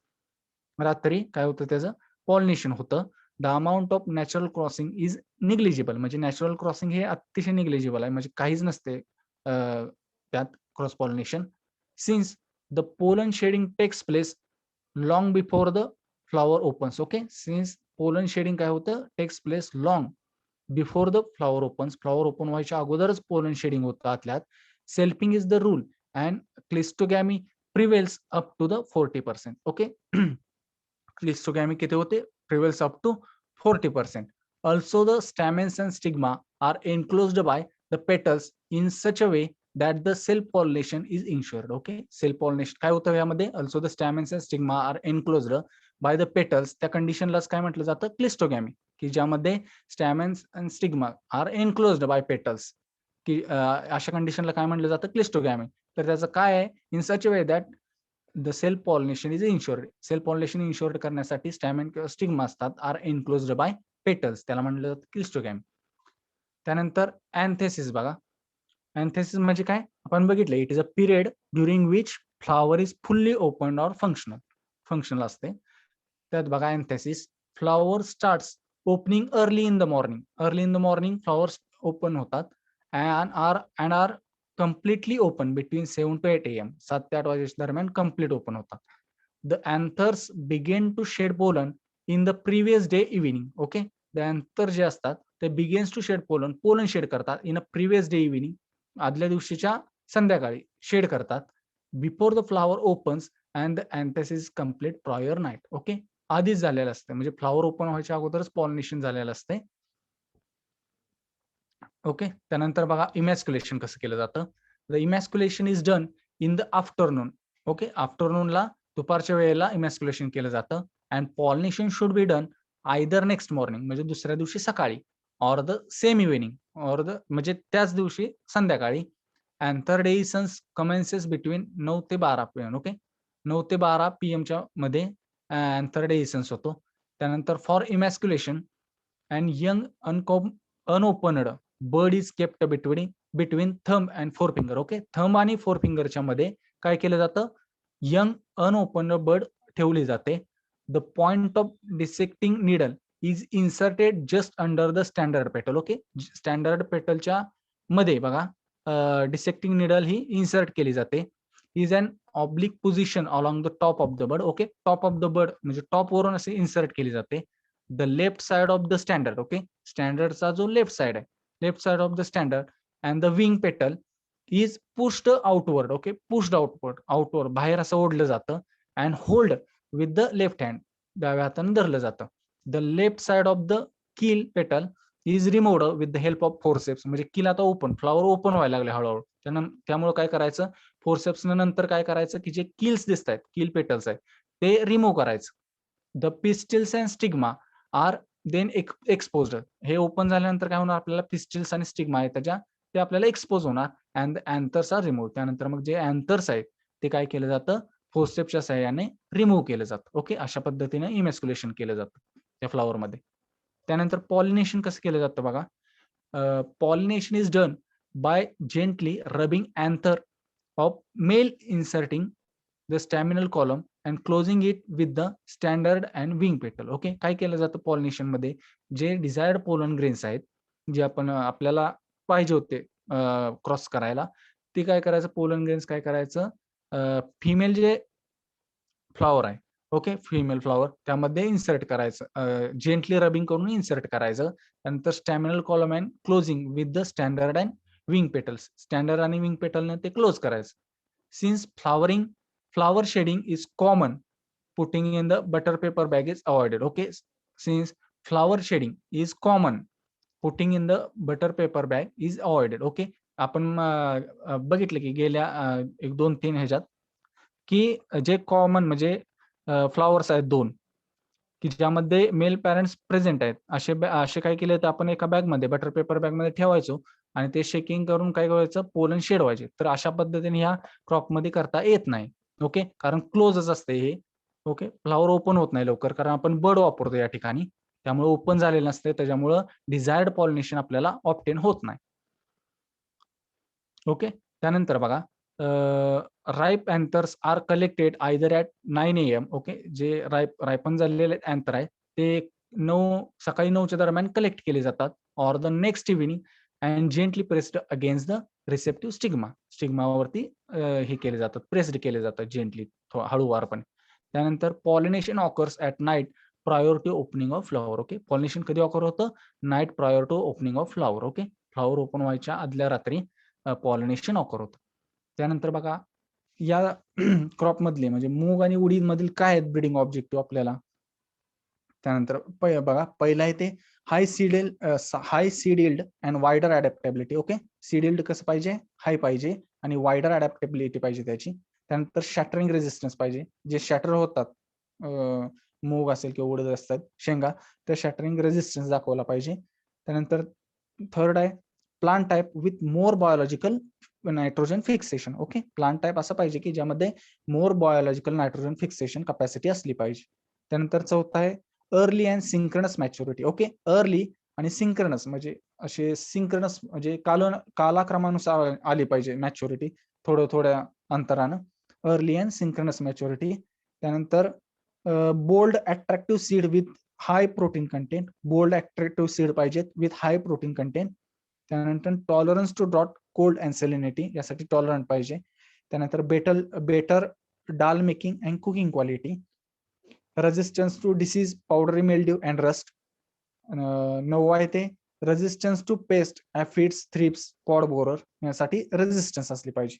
रात्री काय होतं, त्याचं पॉलिनेशन होतं. The amount of natural crossing is negligible. म्हणजे नॅचरल क्रॉसिंग हे अतिशय निग्लिजिबल आहे, म्हणजे काहीच नसते त्यात cross pollination. Since the pollen shedding takes place long before the flower opens. Okay, since pollen shedding काय होतं, takes place long before the flower opens. Flower open व्हायच्या अगोदरच पोलन शेडिंग होतं आतल्यात. Selfing is the rule and cleistogamy prevails up to the 40%. Okay, cleistogamy किती होते, prevails up to 40%. Also the stamens and stigma are enclosed by the petals in such a way that the self pollination is ensured. Okay, self pollination काय होतं यामध्ये, also the stamens and stigma are enclosed by the petals. त्या कंडिशनलाच काय म्हटलं जातं, cleistogamy, की ज्यामध्ये stamens and stigma are enclosed by petals, की अशा कंडिशनला काय म्हटलं जातं, क्लिस्टोगॅमी. तर त्याचं काय आहे, in such a way that the self pollination is insured. Self pollination insured करण्यासाठी स्टॅमेन किंवा स्टिग्मा असतात, आर एनक्लोज्ड बाय पेटल्स, त्याला म्हटलं जातं क्लिस्टोगॅमी. त्यानंतर अँथेसिस बघा. अँथेसिस म्हणजे काय, आपण बघितलं, it is a period during which flower is fully open or functional असते. त्यात बघा anthesis, flower starts opening early in the morning. Early in the morning flowers open होतात and are completely open between 7 to 8 AM, 7 ते 8 वाजेच्या दरम्यान complete open होतात. The anthers begin to shed pollen in the previous day evening. Okay, the anther जे असतात ते begins to shed pollen shed करतात in a previous day evening, आदल्या दिवशीच्या संध्याकाळी शेड करतात. Before the flower opens and the anthesis complete prior night. Okay, आधीच झालेलं असतं, म्हणजे फ्लावर ओपन व्हायच्या अगोदरच पॉलिनेशन झालेलं असते. ओके, त्यानंतर बघा इमॅस्क्युलेशन कसं केलं जातं. The emasculation is done in the afternoon. Okay, आफ्टरनूनला दुपारच्या वेळेला इमॅस्क्युलेशन केलं जातं. And pollination should be done either next morning, म्हणजे दुसऱ्या दिवशी सकाळी, or the same evening, or the म्हणजे त्याच दिवशी संध्याकाळी. अँथरडेइसन्स कमेन्सेस बिटवीन 9 ते 12 PM. ओके, 9 ते 12 PM मध्ये अँथरडेइसन्स होतो. त्यानंतर for emasculation and young unopened bud is kept between thumb and forefinger. Okay, thumb आणि फोर फिंगरच्या मध्ये काय केलं जातं, यंग अनओपनड बर्ड ठेवली जाते. The point of dissecting needle is inserted just under the standard petal. Okay, standard पेटलच्या मध्ये बघा डिसेक्टिंग निडल ही इन्सर्ट केली जाते. Is an oblique position along the top of the bird. Okay, top of the bud म्हणजे top वरून असे insert केली जाते. The left side of the standard. Okay, स्टँडर्डचा जो लेफ्ट साइड आहे, left side of the standard and the wing petal is pushed outward. Okay, pushed outward बाहेर असं ओढलं जातं. And hold with the left hand, डाव्या हाताने धरलं जातं. The left side of the keel petal is removed with the help of forceps. म्हणजे keel आता ओपन, फ्लॉवर ओपन व्हायला लागले हळूहळू, त्यामुळे काय करायचं, फोरसेप्सनं नंतर काय करायचं की जे कील्स दिसत आहेत, कील पेटल्स आहेत, ते रिमूव्ह करायचं. The pistils and stigma are then exposed. हे ओपन झाल्यानंतर काय होणार, आपल्याला पिस्टिल्स आणि स्टिग्मा आहे त्याच्या, ते आपल्याला एक्सपोज होणार. And the anthers are remove. त्यानंतर मग जे अँथर्स आहेत ते काय केलं जातं, फोर्सेप्सच्या सहाय्याने रिमूव्ह केलं जातं. ओके, अशा पद्धतीने इमॅस्क्युलेशन केलं जातं त्या फ्लॉवरमध्ये. त्यानंतर पॉलिनेशन कसं केलं जातं बघा. Pollination is done by gently rubbing anther of male inserting the staminal column and closing it with the standard and wing petal. Okay, काय केलं जातं पॉलिनेशन मध्ये, जे डिझायर्ड पोलन ग्रेन्स आहेत, जे आपण आपल्याला पाहिजे होते क्रॉस करायला, ते काय करायचं, पोलन ग्रेन्स काय करायचं, फिमेल जे फ्लॉवर आहे, ओके, फिमेल फ्लॉवर त्यामध्ये इन्सर्ट करायचं, जेंटली रबिंग करून इन्सर्ट करायचं. त्यानंतर staminal column and closing with the standard and wing petals, standard आणि विंग पेटलने ते क्लोज करायचं. Since flower shedding is common, putting in the butter paper bag is avoided. Okay, since flower shedding is common, putting in the butter paper bag is avoided. Okay, आपण बघितलं की गेल्या 1-2-3 ह्याच्यात की जे कॉमन म्हणजे फ्लॉवर्स आहेत 2 की ज्यामध्ये मेल पॅरेंट्स प्रेझेंट आहेत, असे काय केले तर आपण एका बॅगमध्ये, बटर पेपर बॅगमध्ये ठेवायचो आणि ते शेकिंग करून काय करायचं, पोलन शेड व्हायचे. तर अशा पद्धतीने ह्या क्रॉपमध्ये करता येत नाही. ओके, कारण क्लोजच असते हे. ओके, फ्लॉवर ओपन होत नाही लवकर, कारण आपण बर्ड वापरतो या ठिकाणी, त्यामुळे ओपन झालेलं नसते, त्याच्यामुळं डिझायर्ड पॉलिनेशन आपल्याला ऑब्टेन होत नाही. ओके, त्यानंतर बघा ripe anthers are collected either at 9 AM. Okay, जे रायपन झालेले अँथर आहेत ते सकाळी 9च्या दरम्यान कलेक्ट केले जातात, or the next evening and gently pressed against the receptive स्टिग्मावरती हे केले जातात, प्रेस्ड केले जातात जेंटली, हळूवारपणे. त्यानंतर pollination occurs at night prior to opening of flower. Okay, pollination कधी ऑकर होतं, night prior to opening of flower. Okay, flower open व्हायच्या आदल्या रात्री पॉलिनेशन ऑकर होतं. त्यानंतर बघा या क्रॉप मधले म्हणजे मूग आणि उडीद मधील काय आहेत ब्रीडिंग ऑब्जेक्टिव्ह आपल्याला. त्यानंतर बघा पहिला आहे ते high seed yield and wider adaptability. Okay, seed yield कसं पाहिजे, हाय पाहिजे आणि वायडर अडॅप्टेबिलिटी पाहिजे त्याची. त्यानंतर शॅटरिंग रेजिस्टन्स पाहिजे, जे शॅटर होतात मूग असेल किंवा उडीद असतात शेंगा, त्या शॅटरिंग रेजिस्टन्स दाखवला पाहिजे. त्यानंतर थर्ड आहे plant type with more biological nitrogen fixation. Okay, plant type असं पाहिजे की ज्यामध्ये more biological nitrogen fixation capacity असली पाहिजे. त्यानंतर चौथा आहे early and synchronous maturity. Okay, early आणि सिंक्रणस म्हणजे असे सिंक्रणस म्हणजे कालाक्रमानुसार आली पाहिजे मॅच्युरिटी, थोड्या अंतरानं, अर्ली अँड सिंक्रणस मॅच्युरिटी. त्यानंतर bold attractive seed with high protein content, bold attractive seed पाहिजेत विथ हाय प्रोटीन कंटेंट. त्यानंतर tolerance to drought cold and salinity यासाठी टॉलरंट पाहिजे. त्यानंतर better dal making and cooking quality, resistance to disease, powdery mildew and rust. 9 आहे ते resistance to pest, aphids, thrips, pod borer यासाठी resistance असली पाहिजे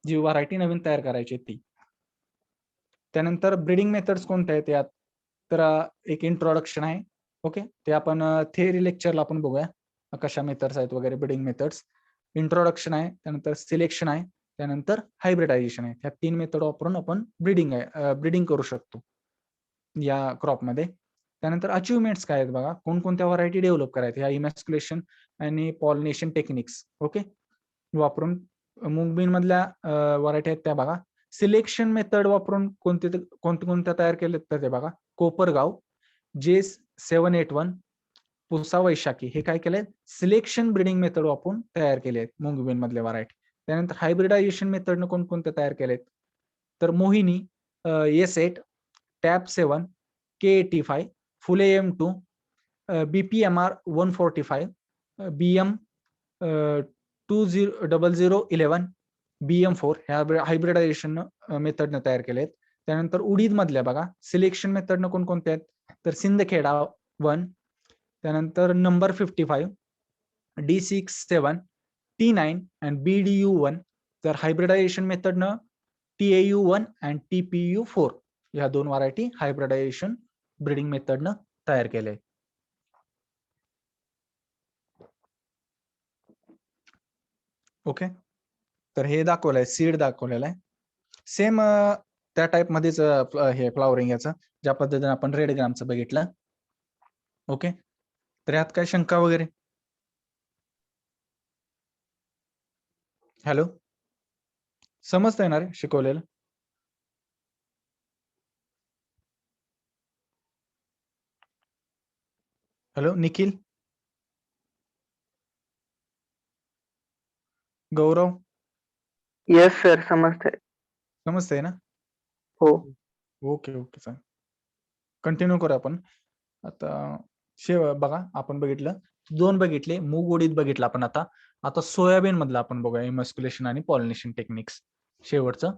जी variety नवीन तयार करायची ती. त्यानंतर ब्रीडिंग मेथड्स कोणत्या आहेत यात, तर एक इंट्रोडक्शन आहे. ओके, ते आपण थेअरी लेक्चरला आपण बघूया कशा मेथड्स आहेत वगैरे. ब्रीडिंग मेथड्स इंट्रोडक्शन आहे, त्यानंतर सिलेक्शन आहे, त्यानंतर हायब्रिडायझेशन आहे. ह्या 3 मेथड वापरून आपण ब्रीडिंग करू शकतो या क्रॉपमध्ये. त्यानंतर अचिव्हमेंट्स काय आहेत बघा, कोणकोणत्या व्हरायटी डेव्हलप करायच्या, ह्या इमॅस्क्युलेशन आणि पॉलिनेशन टेक्निक्स ओके वापरून. मुंगबीन मधल्या व्हरायटी आहेत त्या बघा. सिलेक्शन मेथड वापरून कोणत्या तयार केलेत तर ते बघा, कोपरगाव, J781, पुसा वैशाखी हे काय केलंय, सिलेक्शन ब्रीडिंग मेथड वापरून तयार केले आहेत मुंगबीन मधले व्हरायटी. त्यानंतर हायब्रिडायझेशन मेथडनं कोणकोणत्या तयार केलेत तर मोहिनी, S8, टॅप 7, K85, फुले M2, BPMR 145, BM 0011, BM4 ह्या हायब्रिडायझेशन मेथडनं तयार केले आहेत. त्यानंतर उडीद मधल्या बघा सिलेक्शन मेथडनं कोणकोणत्या आहेत तर सिंदखेडा 1, त्यानंतर number 55, D67, T9 and BDU1. तर हायब्रिडायझेशन मेथडनं TAU1 अँड TPU4 ह्या 2 व्हरायटी हायब्रिडायझेशन ब्रीडिंग मेथडनं तयार केले. ओके, तर हे दाखवलंय, सीड दाखवलेलं आहे. सेम त्या टाइप मध्येच हे फ्लॉवरिंग याचं ज्या पद्धतीने आपण रेड ग्रामचं बघितलं. ओके, तर यात काय शंका वगैरे? हॅलो, समजतंय ना रे शिकवलेलं? हॅलो निखिल, गौरव, यस सर, समजतंय ना? हो. ओके ओके, चालेल, कंटिन्यू करू आपण आता. बघा आपण बघितलं 2 बघितले, मूग उडीद बघितलं आपण. आता सोयाबीन मधलं आपण बघूया इमॅस्क्युलेशन आणि पॉलिनेशन टेक्निक्स शेवटचं.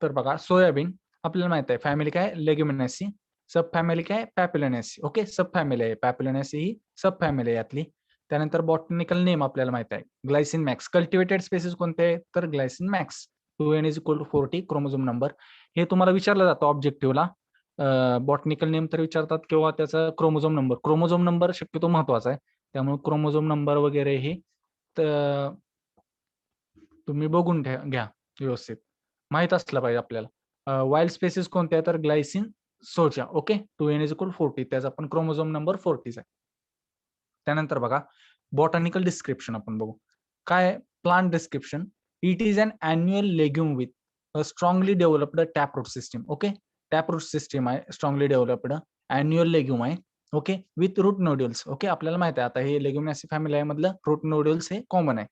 तर बघा सोयाबीन आपल्याला माहित आहे फॅमिली काय लेग्युमिनेसी, सब फॅमिली काय पॅपिलोनेसी. ओके, सब फॅमिली आहे, पॅपिलोनेसी ही सब फॅमिली आहे यातली. त्यानंतर बॉटनिकल नेम आपल्याला माहित आहे ग्लायसिन मॅक्स. कल्टिवेटेड स्पेसिस कोणते आहे तर Glycine max. 2n = 40 chromosome number. हे तुम्हाला विचारलं जातं ऑब्जेक्टिव्हला. बॉटनिकल नेम तर विचारतात किंवा त्याचा क्रोमोझोम नंबर शक्यतो महत्वाचा आहे. त्यामुळे क्रोमोझोम नंबर वगैरे हे तुम्ही बघून घ्या व्यवस्थित, माहित असलं पाहिजे आपल्याला. वाईल्ड स्पेसिस कोणत्या तर ग्लायसिन सोचा. ओके, 2n = 40, त्याचा पण क्रोमोझोम नंबर 40 आहे. त्यानंतर बघा बॉटनिकल डिस्क्रिप्शन आपण बघू. काय plant description, it is an annual legume with a strongly developed taproot system. Okay, taproot system आहे, स्ट्रॉंगली डेव्हलप्ड अॅन्युअल लेग्युम आहे. Okay, with root nodules. Okay, आपल्याला माहिती आहे आता हे लेग्युमिनेसी फॅमिली आहे मधलं रूट नोड्युल्स हे कॉमन आहे.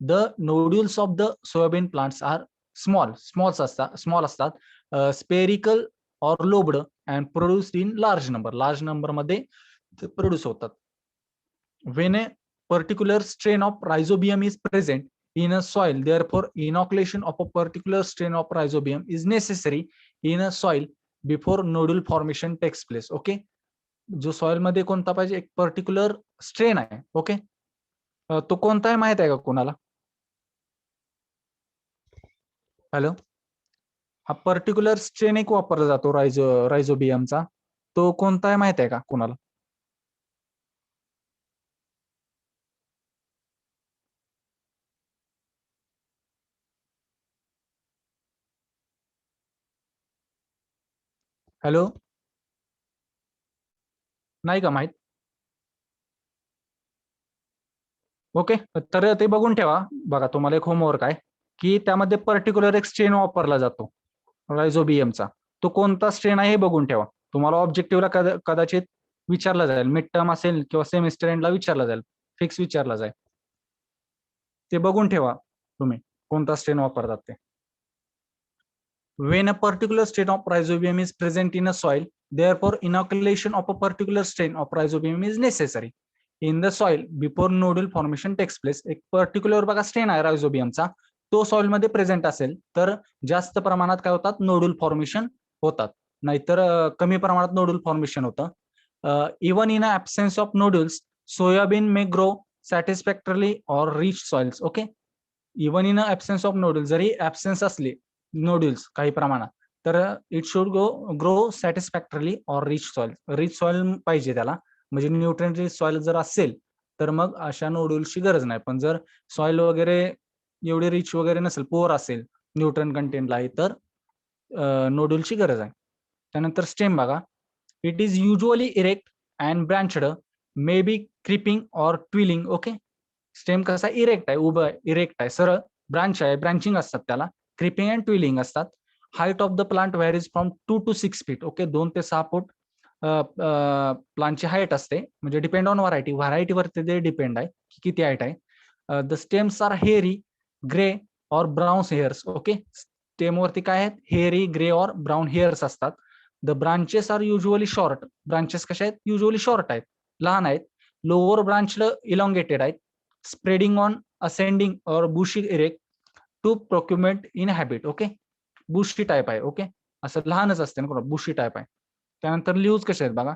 The nodules of the soybean plants are small असतात, spherical or lobed and produced in large number मध्ये प्रोड्यूस होतात. When a particular strain of rhizobium is present in a soil, therefore inoculation of a particular strain of rhizobium is necessary in a soil before nodule formation takes place. Okay, जो soil मध्ये कोणता पाहिजे, एक particular strain आहे. Okay, तो कोणता आहे माहित आहे का कोणाला? हॅलो, हा पर्टिक्युलर स्ट्रेन एक वापरला जातो रायझोबियमचा, तो कोणता आहे माहित आहे का कोणाला? हॅलो, नाही का माहित? ओके, तर ते बघून ठेवा. बघा तुम्हाला एक होमवर्क आहे की त्यामध्ये पर्टिक्युलर एक स्ट्रेन वापरला जातो रायझोबियमचा, तो कोणता स्ट्रेन आहे हे बघून ठेवा. तुम्हाला ऑब्जेक्टिव्हला कदाचित विचारला जाईल, मिड टर्म असेल किंवा सेमिस्टर एंडला विचारला जाईल, फिक्स विचारला जाईल. ते बघून ठेवा तुम्ही कोणता स्ट्रेन वापरतात ते. When a particular strain of rhizobium is present in a soil, therefore inoculation of a particular strain of rhizobium is necessary in the soil before nodule formation takes place. एक पर्टिक्युलर बघा strain आहे रायझोबियमचा, तो soil मध्ये present असेल तर जास्त प्रमाणात काय होतात, नोड्यूल फॉर्मेशन होतात, नाहीतर कमी प्रमाणात नोड्यूल फॉर्मेशन होतं. Even in absence of nodules soybean may grow satisfactorily or rich soils. Okay, even in absence of nodules, जरी ऍब्सेन्स असले नोड्यूल्स काही प्रमाणात, तर it should grow satisfactorily or rich soil. Rich soil पाहिजे त्याला, म्हणजे nutrient rich soil जर असेल तर मग अशा नोड्यूल्सची गरज नाही. पण जर सॉइल वगैरे एवढे रिच वगैरे नसेल, पोअर असेल न्यूट्रन कंटेंटला, तर नोड्यूलची गरज आहे. त्यानंतर स्टेम बघा, it is usually erect and branched, may be creeping or twining. Okay, stem कसा इरेक्ट आहे, उभं आहे, इरेक्ट आहे, सरळ, ब्रांच आहे, ब्रांचिंग असतात त्याला, क्रिपिंग अँड ट्विलिंग असतात. Height of the plant varies from 2 to 6 feet. Okay, 2 ते 6 फूट प्लांटची हाईट असते, म्हणजे डिपेंड ऑन व्हरायटीवरती ते डिपेंड आहे की किती हाईट आहे. The stems are hairy, grey or brown hairs. Okay, स्टेमवरती काय आहेत, hairy, grey or brown hairs असतात. The branches are usually short. Branches कशा आहेत, युजली शॉर्ट आहेत, लहान आहेत. लोअर ब्रांच इलॉंगेटेड आहेत. Spreading on ascending or bushy erect to procumbent in habit. Okay, bushy type आहे. ओके, असं लहानच असते ना, बुशी टाईप आहे. त्यानंतर लीव्ज कसे आहेत बघा,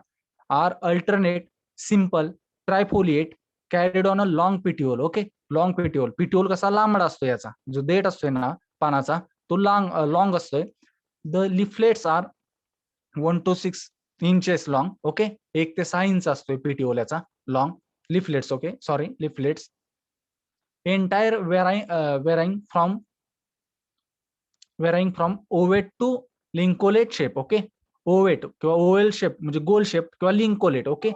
are alternate, simple, trifoliate, carried on a long petiole. Okay, long petiole, petiole कसा लांबडा असतो, याचा जो देठ असतोय ना पानाचा, तो लॉंग असतोय. The leaflets are 1 to 6 inches long. Okay, 1 ते 6 इंच असतोय पिट्युअल याचा long. Leaflets, okay sorry, leaflets. Entire varying from ovate to lanceolate shape. Okay, ovate किंवा ओवेल शेप म्हणजे गोल शेप किंवा लिंकोलेट. ओके,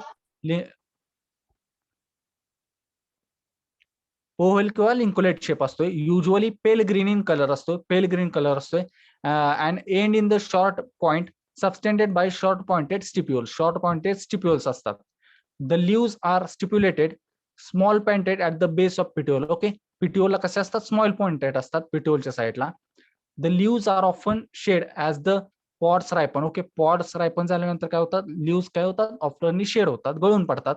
ओव्हल किंवा लिंकोलेट शेप असतोय. Usually pale green in colour असतो, पेल ग्रीन कलर असतोय. And end in the short point subtended by short pointed stipules. Short pointed stipules असतात. The leaves are stipulated, small pointed at the base of petiole. Okay, पिट्युलला कसे असतात, small pointed असतात पिट्युलच्या साईडला. The leaves are often shed as the pods ripen. Okay, pods ripen झाल्यानंतर काय होतात, लीव्स काय होतात, ऑफ्टरली शेड होतात, गळून पडतात.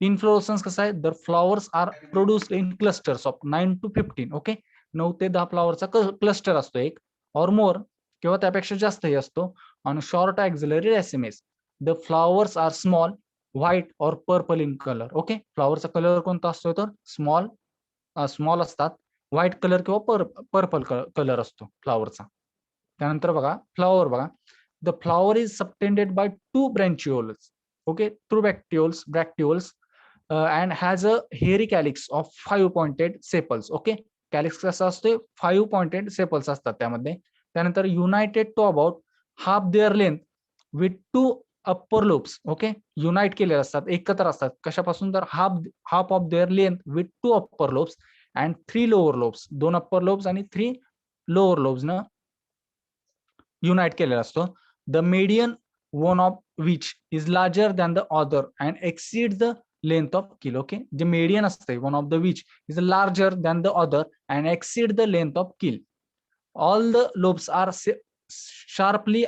इन्फ्लोरसन्स कसं आहे, the flowers are produced in clusters of 9 to 15. Okay, 9 ते 10 फ्लॉवरचा क्लस्टर असतो एक, ऑर मोर किंवा त्यापेक्षा जास्तही असतो. On short axillary racemes. The flowers are small, white or purple in colour. Okay, फ्लॉवरचा कलर कोणता असतो, तर स्मॉल असतात, व्हाईट कलर किंवा पर्पल कलर असतो फ्लॉवरचा. त्यानंतर बघा फ्लॉवर बघा, the flower is subtended by 2 bracteoles. Okay, 2 bracteoles and has a hairy calyx of 5 pointed sepals. Okay, calyx कसा असतो, 5 pointed sepals असतात त्यामध्ये. त्यानंतर united to about half there length with 2 upper lobes. Okay, unite केलेले असतात, एकत्र असतात, कशापासून, तर half of their length with 2 upper lobes and 3 lower lobes. 2 upper lobes आणि 3 लोअर लोब्स न युनाइट केलेला असतो. The median one of which is larger than the other and exceed the length of kill. Okay, जे median असते, one of the which is larger than the other and exceed the length of kill. All the lobes are sharply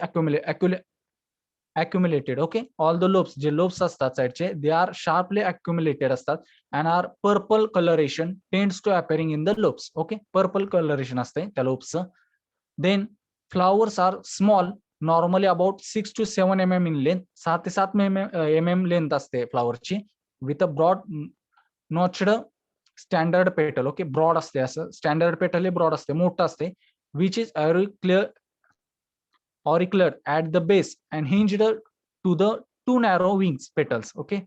accumulated. Okay, all the lobes, जे lobes असतात साईडचे, they are sharply accumulated असतात and are purple coloration tends to appearing in the lobes. Okay, purple coloration असते त्या लोब्सचं. Then flowers are small, normally about 6 to 7 mm in length. 6 ते 7 mm length असते फ्लॉवरची. With a broad notched standard petal. Okay, broad असते, असं standard petal हे broad असते, मोठं असते. Which is auriculated at the base and hinged to the 2 narrow wings petals. Okay,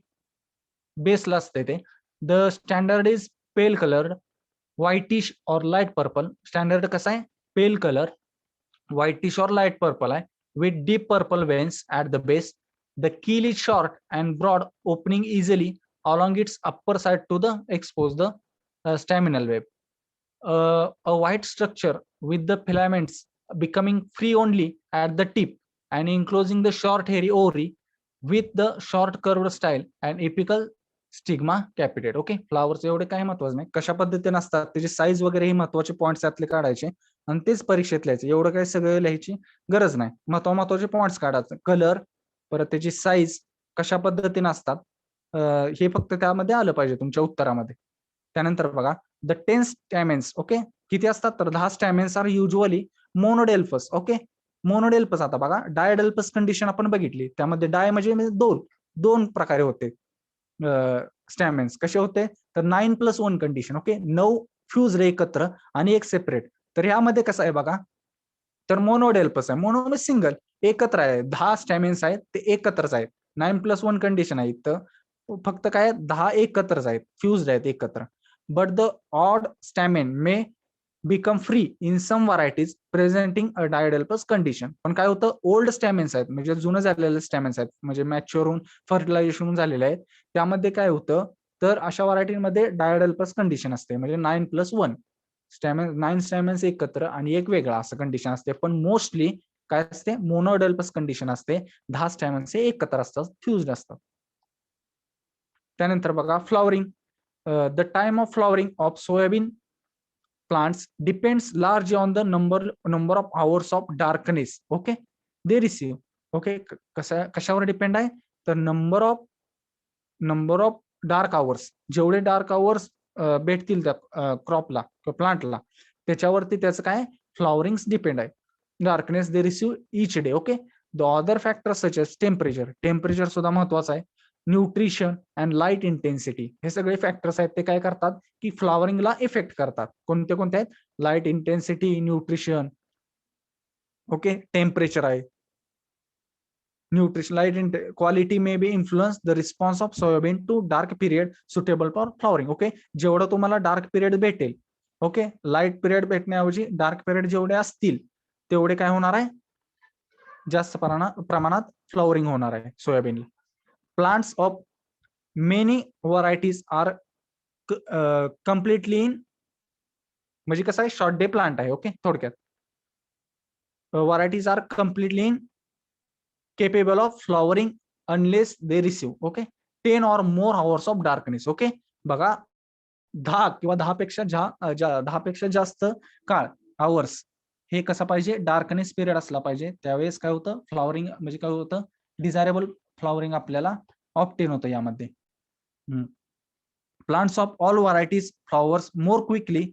base ला असते ते. The standard is pale colored, whitish or light purple. Standard कसा आहे, pale color, whitish or light purple आहे, with deep purple veins at the base. The keel is short and broad, opening easily along its upper side to the expose the staminal web. A white structure with the filaments becoming free only at the tip and enclosing the short hairy ovary with the short curved style and apical stigma capitate. Okay, flowers एवढे काही महत्वाचं नाही, कशा पद्धतीने असतात त्याची size वगैरे हे महत्वाचे पॉईंट्स यातले काढायचे आणि तेच परीक्षेत लिहायचे. एवढं काही सगळं लिहायची गरज नाही, महत्वाचे पॉईंट्स काढायचे. कलर, परत त्याची साईज, कशा पद्धतीने असतात, हे फक्त त्यामध्ये आलं पाहिजे तुमच्या उत्तरामध्ये. त्यानंतर बघा द 10 स्टॅमेन्स. ओके, किती असतात तर 10 stamens are usually monadelphous. Okay, monadelphous. आता बघा डायडेल्फस कंडिशन आपण बघितली, त्यामध्ये डाय म्हणजे दोन प्रकारे होते स्टॅमेन्स. कसे होते तर 9+1 कंडिशन. ओके, 9 फ्यूज एकत्र आणि एक सेपरेट. तर यामध्ये कसं आहे बघा, तर मोनोडेल्फस आहे. मोनो म्हणजे सिंगल, एकत्र आहे. 10 स्टॅमेन्स आहेत ते एकत्रच आहेत. 9+1 कंडिशन आहे, तर फक्त काय 10 एकत्रच आहेत, फ्युज्ड आहेत एकत्र. But the odd stamen may become free in some varieties presenting a diadelphous condition. पण काय होतं, ओल्ड स्टॅमेन्स आहेत म्हणजे जुनं झालेले स्टॅमेन्स आहेत, म्हणजे मॅच्युअर होऊन फर्टिलायझेशन झालेले आहेत, त्यामध्ये काय होतं तर अशा व्हरायटीमध्ये डायडेल्फस कंडिशन असते, म्हणजे 9+1 स्टॅमेन, 9 स्टॅमेन्स एकत्र आणि एक वेगळा असं कंडिशन असते. पण मोस्टली काय असते, मोनोडेल्फस कंडिशन असते. 10 स्टॅमेन्स हे एकत्र असतात, फ्युज्ड असतात. त्यानंतर बघा flowering. The time of flowering of soybean plants depends largely on the number of hours of darkness, okay, they receive. okay, कशावर डिपेंड आहे तर नंबर ऑफ डार्क आवर्स, जेवढे डार्क आवर्स भेटतील त्या क्रॉपला किंवा प्लांटला, त्याच्यावरती त्याचं काय फ्लॉवरिंग डिपेंड आहे. Darkness they receive each day. Okay, the other factor such as temperature सुद्धा महत्वाचं आहे, न्यूट्रिशन अँड लाईट इंटेन्सिटी, हे सगळे फॅक्टर्स आहेत ते काय करतात की फ्लॉवरिंगला इफेक्ट करतात. कोणते कोणते आहेत, light intensity, nutrition, okay, temperature आहे. Nutrition, light quality may be influence the response of soybean to dark period suitable for flowering. Okay, जेवढं तुम्हाला डार्क पिरियड भेटेल, ओके, लाईट पिरियड भेटण्याऐवजी डार्क पिरियड जेवढे असतील तेवढे काय होणार आहे, जास्त प्रमाणात फ्लॉवरिंग होणार आहे सोयाबीनला. Plants of many varieties are completely in, म्हणजे कसं आहे शॉर्ट डे प्लांट आहे. ओके, थोडक्यात varieties are completely in capable of flowering unless they receive, okay, 10 or more hours of darkness. Okay, बघा 10 किंवा 10 पेक्षा जास्त काळ आवर्स हे कसं पाहिजे, डार्कनेस पिरियड असला पाहिजे. त्यावेळेस काय होतं, फ्लॉवरिंग म्हणजे काय होतं, डिझायरेबल फ्लॉवरिंग आपल्याला ऑप्टेन होतं यामध्ये. Plants of all varieties flowers more quickly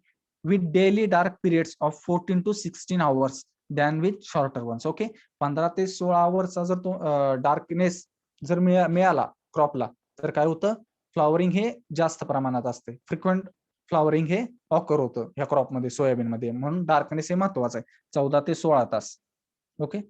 with daily dark periods of 14 to 16 hours than with shorter ones. Okay, 15 ते 16 आवर्सचा जर तो डार्कनेस जर मिळाला क्रॉपला, तर काय होतं, फ्लॉवरिंग हे जास्त प्रमाणात असते, फ्रिक्वेंट फ्लॉवरिंग हे ऑकर होतं ह्या क्रॉपमध्ये, सोयाबीनमध्ये. म्हणून डार्कनेस हे महत्वाचं आहे, 14 ते 16 तास. ओके,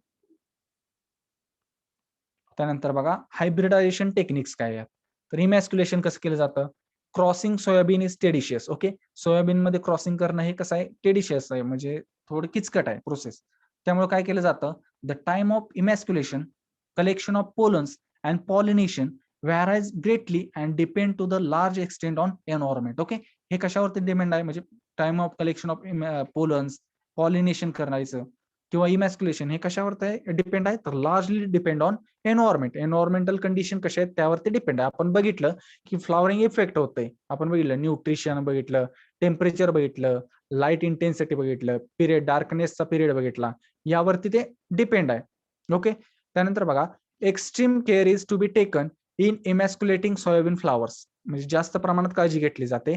त्यानंतर बघा हायब्रिडायझेशन टेक्निक्स काय आहेत, तर इमॅस्क्युलेशन कसं केलं जातं. Crossing soybean is tedious. Okay, soybean मध्ये क्रॉसिंग करणं हे कसं आहे, टेडिशियस आहे, म्हणजे थोडं किचकट आहे प्रोसेस. त्यामुळे काय केलं जातं, the time of emasculation, collection of pollens and pollination varies greatly and depend to the large extent on environment. Okay, हे कशावरती डिपेंड आहे, म्हणजे time of collection of pollens, pollination करायचं किंवा इमॅस्क्युलेशन हे कशावर डिपेंड आहे, तर largely depend on environment. Environmental condition कशा आहेत त्यावरती डिपेंड आहे. आपण बघितलं की फ्लॉवरिंग इफेक्ट होतंय, आपण बघितलं न्यूट्रिशन बघितलं, टेम्परेचर बघितलं, लाईट इंटेन्सिटी बघितलं, पिरियड, डार्कनेसचा पिरियड बघितला, यावरती ते डिपेंड आहे. ओके, त्यानंतर बघा extreme care is to be taken in emasculating soybean flowers, म्हणजे जास्त प्रमाणात काळजी घेतली जाते.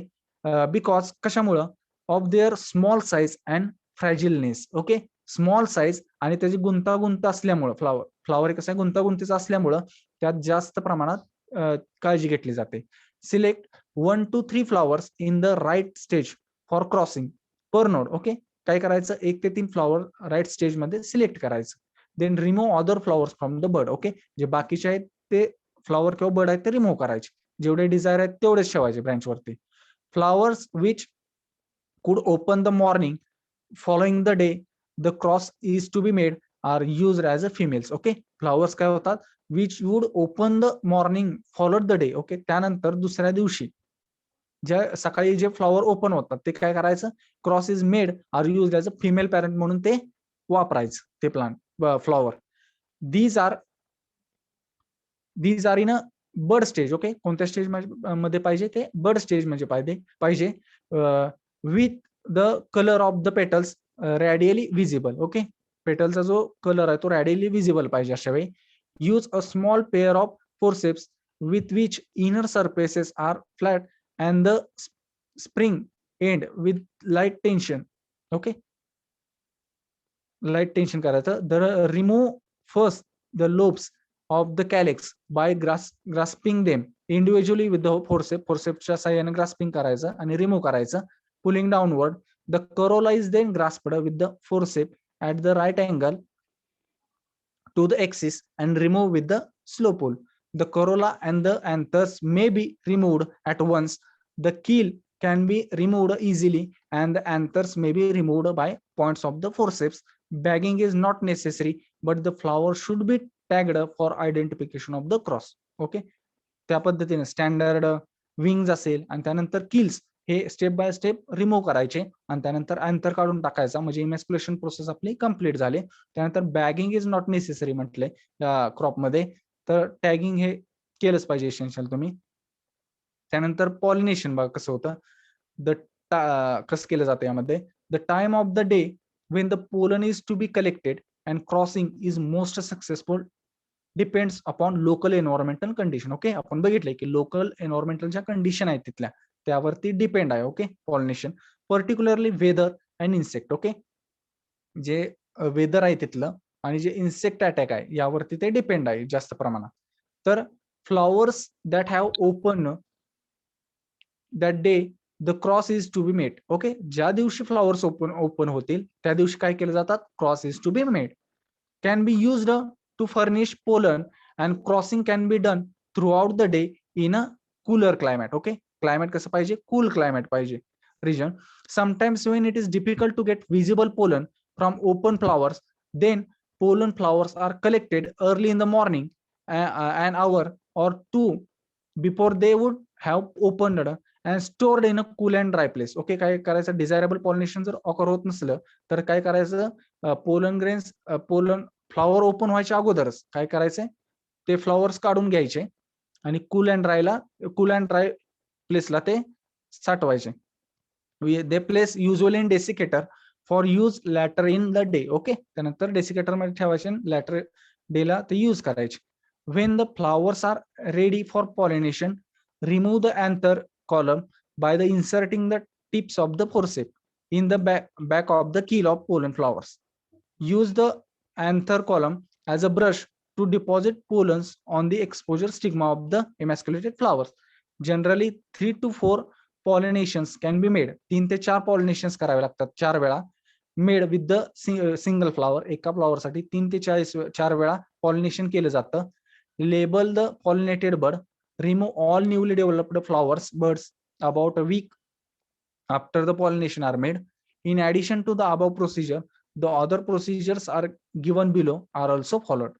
बिकॉज कशामुळं, of their small size and fragileness. Okay, small size आणि त्याची गुंतागुंत असल्यामुळं, फ्लॉवर कसं आहे गुंतागुंतीचं असल्यामुळं त्यात जास्त प्रमाणात काळजी घेतली जाते. Select 1 to 3 flowers in the right stage for crossing per node. Okay, काय करायचं, 1 ते 3 फ्लॉवर राईट स्टेज मध्ये सिलेक्ट करायचं. Then remove other flowers from the bird. Okay, जे बाकीचे आहेत ते फ्लॉवर किंवा बर्ड आहेत ते रिमूव्ह करायचे, जेवढे डिझायर आहेत तेवढेच ठेवायचे ब्रँच वरती. Flowers which could open the morning following the day the cross is to be made are used as a females. Okay, flowers काय होतात, which would open the morning followed the day. Okay, त्यानंतर दुसऱ्या दिवशी ज्या सकाळी जे flower open होतात ते काय करायचं, cross is made are used as a female parent म्हणून ते वापरायचं ते plant flower. These are in a bud stage. Okay, कोणत्या स्टेज मध्ये पाहिजे, ते बर्ड स्टेज म्हणजे पाहिजे with the colour of the petals radially visible. Okay, पेटलचा जो कलर आहे तो रॅडियली विजिबल पाहिजे अशा वेळी. Use a small pair of forceps with which inner surfaces are flat and the spring end with light tension. Okay, light tension करायचं. Remove first the lobes of the calyx by grasping them individually with the forcepsच्या साह्याने grasping करायचं आणि remove करायचं. Pulling downward, the corolla is then grasped with the forceps at the right angle to the axis and remove with the slow pull. The corolla and the anthers may be removed at once. The keel can be removed easily and the anthers may be removed by points of the forceps. Bagging is not necessary, but the flower should be tagged for identification of the cross. Okay, त्या पद्धतीने standard wings असेल आणि त्यानंतर kills हे step by step remove करायचे आणि त्यानंतर anther काढून टाकायचा, म्हणजे इमॅस्क्युलेशन प्रोसेस आपली कंप्लीट झाली. त्यानंतर बॅगिंग इज नॉट नेसेसरी म्हटले क्रॉप मध्ये, तर टॅगिंग हे केलंच पाहिजे एसेन्शियल तुम्ही. त्यानंतर पॉलिनेशन बघा कसं होतं, कसं केलं जातं यामध्ये. The time of the day when the pollen is to be collected and crossing is most successful depends upon local environmental condition. Okay, आपण बघितलंय की लोकल एन्व्हायरमेंटल ज्या कंडिशन आहेत तिथल्या त्यावरती डिपेंड आहे. Okay, pollination particularly weather and insect. Okay, जे weather आहे तिथलं आणि जे इन्सेक्ट अटॅक आहे यावरती ते डिपेंड आहे जास्त प्रमाणात. तर flowers that have open that day the cross is to be made. Okay, ज्या दिवशी फ्लॉवर्स ओपन होतील त्या दिवशी काय केलं जातात, cross is to be made. Can be used to furnish pollen and crossing can be done throughout the day in a cooler climate. Okay, climate कसं पाहिजे, कूल क्लायमेट पाहिजे region. Sometimes when it is difficult to get visible pollen from open flowers, then pollen flowers are collected early in the morning, an hour or two before they would have opened and stored in a cool and dry place. Okay, काय करायचं, desirable pollination जर occur होत नसलं तर काय करायचं, pollen grains pollen flower open व्हायच्या अगोदरच काय करायचंय, ते फ्लॉवर्स काढून घ्यायचे आणि कूल अँड ड्राय प्लेसला ते साठवायचे. They place usually in desiccator for use later in the day. Okay, त्यानंतर डेसिकेटर मध्ये ठेवायचे, लॅटर डेला ते यूज करायचे. When the flowers are ready for pollination, remove the anther column by the inserting the tips of the forceps in the back of the keel of pollen flowers. Use the anther column as a brush to deposit pollens on the exposure stigma of the emasculated flowers. Generally 3 to 4 pollinations can be made. 3 ते 4 pollinations करावे लागतात 4 वेळा. Made with the single flower. एका flower साठी 3 ते 4 वेळा pollination केलं जातं. Label the pollinated bud. Remove all newly developed buds about a week after the pollination are made. In addition to the above procedure, the other procedures are given below are also followed.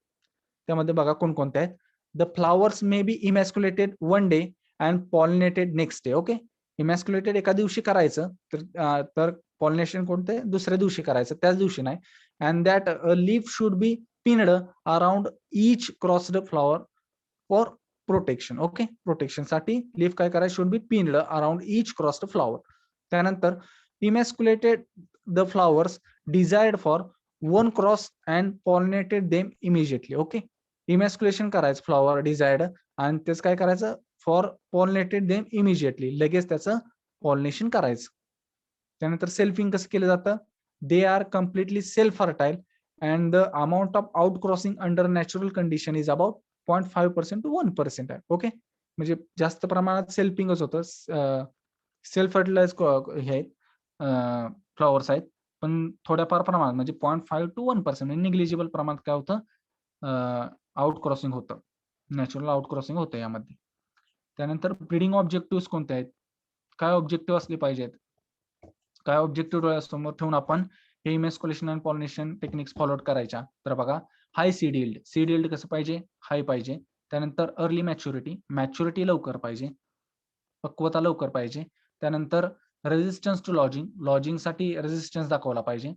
त्यामध्ये बघा कोणकोणते आहेत. The flowers may be emasculated one day and pollinated next day. ओके, emasculated एका दिवशी करायचं तर pollination कोणते दुसऱ्या दिवशी करायचं, त्याच दिवशी नाही. And that a leaf should be pinned around each crossed flower for protection. Okay, protection साठी लीफ काय करायचं, should be pinned around each crossed flower. त्यानंतर emasculated the flowers desired for one cross and pollinated them immediately. ओके, emasculation करायचं flower desired आणि तेच काय करायचं, फॉर पॉलिनेटेड देम इमिजिएटली, लगेच त्याचं पॉलिनेशन करायचं. त्यानंतर सेल्फिंग कसं केलं जातं, they are completely self fertile and the amount of outcrossing under natural condition is about 0.5% to 1% आहे. ओके, म्हणजे जास्त प्रमाणात सेल्फिंगच होतं, सेल्फ फर्टिलाइज हे फ्लॉवर्स आहेत, पण थोड्याफार प्रमाणात म्हणजे 0.5 to 1% निग्लिजिबल प्रमाणात काय होतं, आउटक्रॉसिंग होतं, नॅचरल आउटक्रॉसिंग होतं यामध्ये. त्यानंतर ब्रीडिंग ऑब्जेक्टिव्ह कोणते आहेत, काय ऑब्जेक्टिव्ह असले पाहिजेत, काय ऑब्जेक्टिव्ह डोळ्यासमोर ठेवून आपण हे इमॅस्क्युलेशन अँड पॉलिनेशन टेक्निक्स फॉलो करायच्या. तर बघा, हाय सीड यील्ड कसं पाहिजे, हाय पाहिजे. त्यानंतर अर्ली मॅच्युरिटी लवकर पाहिजे, पक्वता लवकर पाहिजे. त्यानंतर रेजिस्टन्स टू लॉजिंग साठी रेजिस्टन्स दाखवला पाहिजे.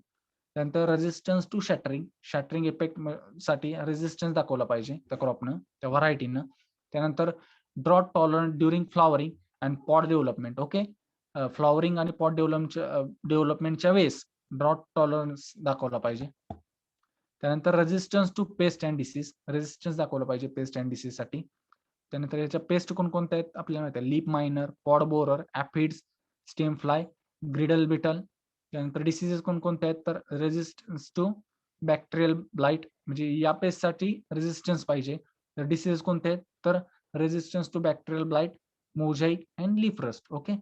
त्यानंतर रेजिस्टन्स टू शॅटरिंग इफेक्ट साठी रेजिस्टन्स दाखवला पाहिजे त्या क्रॉपनं, त्या व्हरायटीनं. त्यानंतर drought tolerant during flowering and pod development. ओके, फ्लॉवरिंग आणि पॉट डेव्हलपमेंटच्या वेळेस ड्रॉट टॉलरन्स दाखवला पाहिजे. त्यानंतर resistance to pest and disease, resistance दाखवलं पाहिजे पेस्ट अँड डिसीज साठी. त्यानंतर याच्या पेस्ट कोणकोणत्या आहेत आपल्याला माहिती आहे, leaf miner, pod borer, aphids, stem fly, girdle beetle. त्यानंतर डिसीजेस कोणकोणते आहेत, तर रेजिस्टन्स टू बॅक्टेरियल ब्लाइट, म्हणजे या पेस्टसाठी रेजिस्टन्स पाहिजे. तर डिसीजेस कोणते आहेत, तर resistance to bacterial blight, mosaic and leaf rust. Okay,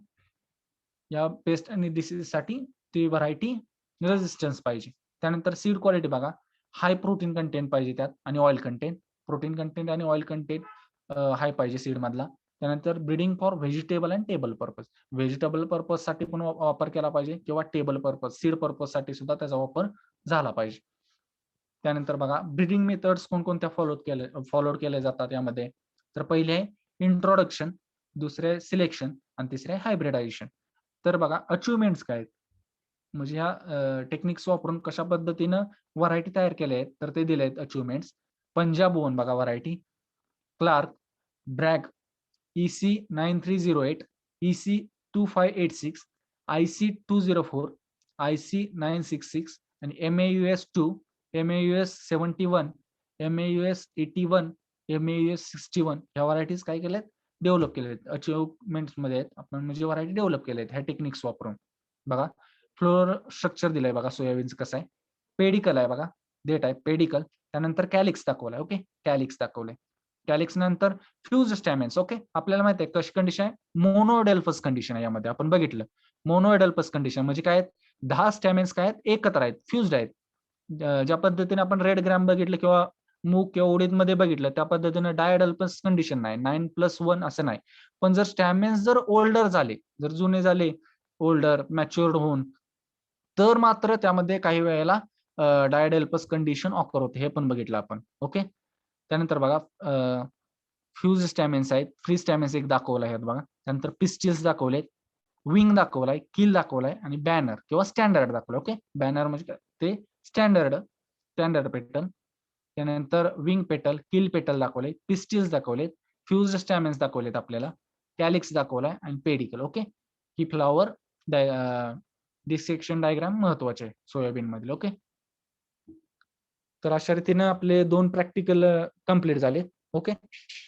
या पेस्ट आणि डिसीजसाठी ती व्हरायटी रेजिस्टन्स पाहिजे. त्यानंतर सीड क्वालिटी बघा, हाय प्रोटीन कंटेंट पाहिजे त्यात आणि ऑइल कंटेंट. प्रोटीन कंटेंट आणि ऑइल कंटेंट हाय पाहिजे सीड मधला. त्यानंतर breeding for vegetable and table purpose, vegetable purpose साठी पण वापर केला पाहिजे किंवा टेबल पर्पज सीड पर्पज साठी सुद्धा त्याचा वापर झाला पाहिजे. त्यानंतर बघा ब्रीडिंग मेथड्स कोणकोणत्या फॉलोड केले जातात यामध्ये, तर पहिले आहे इंट्रोडक्शन, दुसरे सिलेक्शन आणि तिसरे हायब्रिडायझेशन. तर बघा अचिव्हमेंट्स काय आहेत, म्हणजे ह्या टेक्निक्स वापरून कशा पद्धतीनं व्हरायटी तयार केल्या आहेत, तर ते दिले आहेत अचिव्हमेंट्स. पंजाब ओन बघा variety, Clark, Bragg, EC 9308, EC 2586, IC 204, IC 966 आणि MAUS 2, MAUS 71, MAUS 81, MAUS 61 ह्या व्हरायटीज काय केल्यात, डेव्हलप केले आहेत. अचिव्हमेंट्स मध्ये आहेत आपण, म्हणजे व्हरायटी डेव्हलप केल्या आहेत ह्या टेक्निक्स वापरून. बघा फ्लोर स्ट्रक्चर दिलंय बघा सोयाबीनचं कसं आहे, पेडिकल आहे बघा, देठ आहे पेडिकल. त्यानंतर कॅलिक्स दाखवलाय. ओके, कॅलिक्स दाखवलंय. कॅलिक्स नंतर फ्यूज स्टॅमेन्स. ओके, आपल्याला माहिती आहे कशी कंडिशन आहे, मोनोएडल्फस कंडिशन आहे यामध्ये. आपण बघितलं मोनोएडल्फस कंडिशन म्हणजे काय, 10 स्टॅमेन्स काय आहेत, एकत्र आहेत, फ्युज्ड आहेत. ज्या पद्धतीने आपण रेड ग्राम बघितलं किंवा मूग किंवा उडीद मध्ये बघितलं त्या पद्धतीने डायएडल्फस कंडिशन नाही, 9+1 असं नाही. पण जर स्टॅमेन्स जर ओल्डर झाले, जर जुने झाले, ओल्डर मॅच्युअर्ड होऊन, तर मात्र त्यामध्ये काही वेळेला डायएडल्फस कंडिशन ऑकर होते, हे पण बघितलं आपण. ओके, त्यानंतर बघा फ्यूज स्टॅमेन्स आहेत, फ्री स्टॅमेन्स एक दाखवला आहेत बघा. त्यानंतर पिस्टिल्स दाखवलेत, विंग दाखवलाय, किल दाखवलाय आणि बॅनर किंवा स्टँडर्ड दाखवलं. ओके, बॅनर म्हणजे ते स्टँडर्ड पेटल. त्यानंतर विंग पेटल, किल पेटल दाखवले, पिस्टिल्स दाखवलेत, फ्यूज स्टॅमेन्स दाखवलेत आपल्याला, कॅलिक्स दाखवलाय आणि पेडिकल. ओके, ही फ्लॉवर डिसेक्शन डायग्राम महत्वाचे आहे सोयाबीन मधले. ओके, तर अशा रीतीनं आपले 2 प्रॅक्टिकल कम्प्लीट झाले. ओके,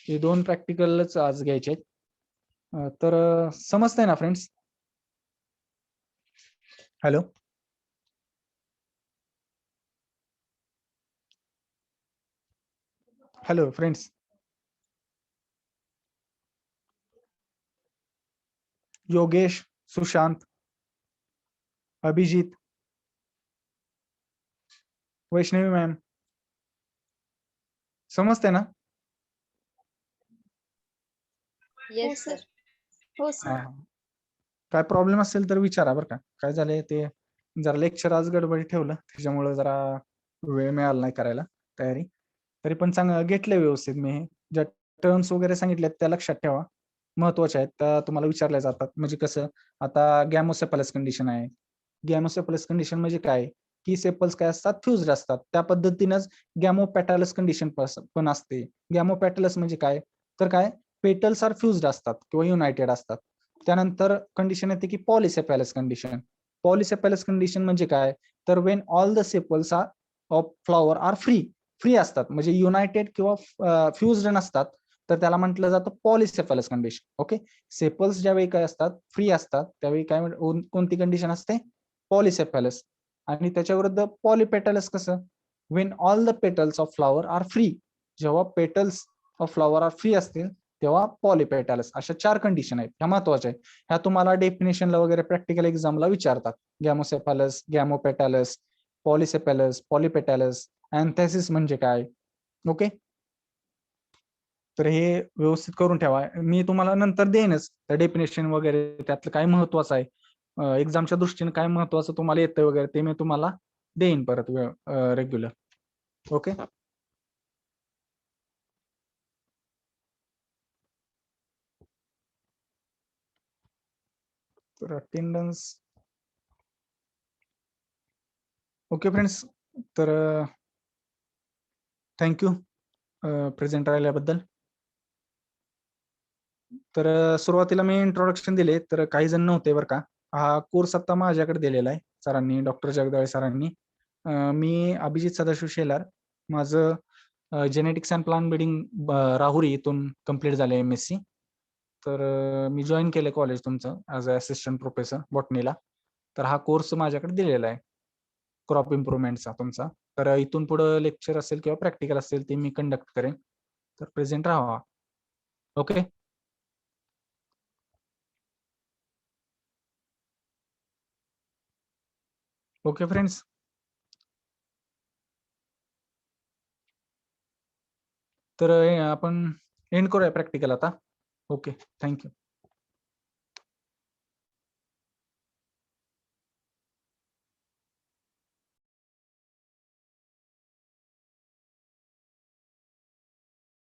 हे 2 प्रॅक्टिकलच आज घ्यायचे आहेत. तर समजतंय ना friends? Hello, hello friends, Yogesh, Sushant, Abhijit, Vaishnavi ma'am, समजतंय ना? Yes sir. हो हा, सर. काय प्रॉब्लेम असेल तर विचारा बरं का. काय झालंय ते जरा लेक्चर आज गडबडी ठेवलं, त्याच्यामुळे जरा वेळ मिळाला नाही करायला तयारी. तरी पण चांगलं घेतलंय व्यवस्थित मी. हे ज्या टर्म्स वगैरे सांगितल्यात त्या लक्षात ठेवा, महत्वाच्या आहेत, त्या तुम्हाला विचारल्या जातात. म्हणजे कसं, आता गॅमोसेफॅलस कंडिशन आहे. गॅमोसेफॅलस कंडिशन म्हणजे काय, की सेपल्स काय असतात, फ्युज्ड असतात. त्या पद्धतीनंच गॅमोपॅटॅलस कंडिशन पण असते. गॅमोपॅटॅलस म्हणजे काय, तर काय पेटल्स आर फ्युज्ड असतात किंवा युनायटेड असतात. त्यानंतर कंडिशन येते की पॉलिसेफॅलस कंडिशन. पॉलिसेफॅलस कंडिशन म्हणजे काय, तर when all the sepals of flower are free असतात, म्हणजे युनायटेड किंवा फ्युज्ड नसतात, तर त्याला म्हटलं जातं पॉलिसेफॅलस कंडिशन. ओके, सेपल्स ज्यावेळी काय असतात, फ्री असतात, त्यावेळी काय कोणती कंडिशन असते, पॉलिसेफॅलस. आणि त्याच्या विरुद्ध पॉलिपेटलस कसं, when all the petals of flower are free, जेव्हा petals of flower are free असतील तेव्हा पॉलिपेटॅलस. अशा 4 कंडिशन आहेत, ह्या महत्वाच्या आहेत. ह्या तुम्हाला डेफिनेशनला वगैरे प्रॅक्टिकल एक्झामला विचारतात. गॅमोसेफॅलस, गॅमोपेटॅलस, पॉलिसेफॅलस, पॉलिपेटॅलस, अँथॅसिस म्हणजे काय. ओके, तर हे व्यवस्थित करून ठेवा. मी तुम्हाला नंतर देईनच त्या डेफिनेशन वगैरे, त्यातलं काय महत्वाचं आहे, एक्झामच्या दृष्टीने काय महत्वाचं तुम्हाला येतं वगैरे, ते मी तुम्हाला देईन परत रेग्युलर. ओके, तर अटेंडन्स. ओके फ्रेंड्स, तर थँक्यू प्रेझेंट राहिल्याबद्दल. तर सुरुवातीला मी इंट्रोडक्शन दिले, तर काही जण नव्हते बरं का. हा कोर्स आता माझ्याकडे दिलेला आहे सरांनी, डॉक्टर जगदाळे सरांनी. मी अभिजित सदाशिव शेलार, माझं genetics and plant breeding Rahuri इथून कम्प्लीट झाले MSc. तर मी जॉईन केलं कॉलेज तुमचं ॲज अ असिस्टंट प्रोफेसर बॉटनीला. तर हा कोर्स माझ्याकडे दिलेला आहे क्रॉप इम्प्रुव्हमेंटचा तुमचा. तर इथून पुढं लेक्चर असेल किंवा प्रॅक्टिकल असेल ते मी कंडक्ट करेन. तर प्रेझेंट राहा. ओके. Okay friends. तर आपण एंड करूया प्रॅक्टिकल आता. Okay, thank you.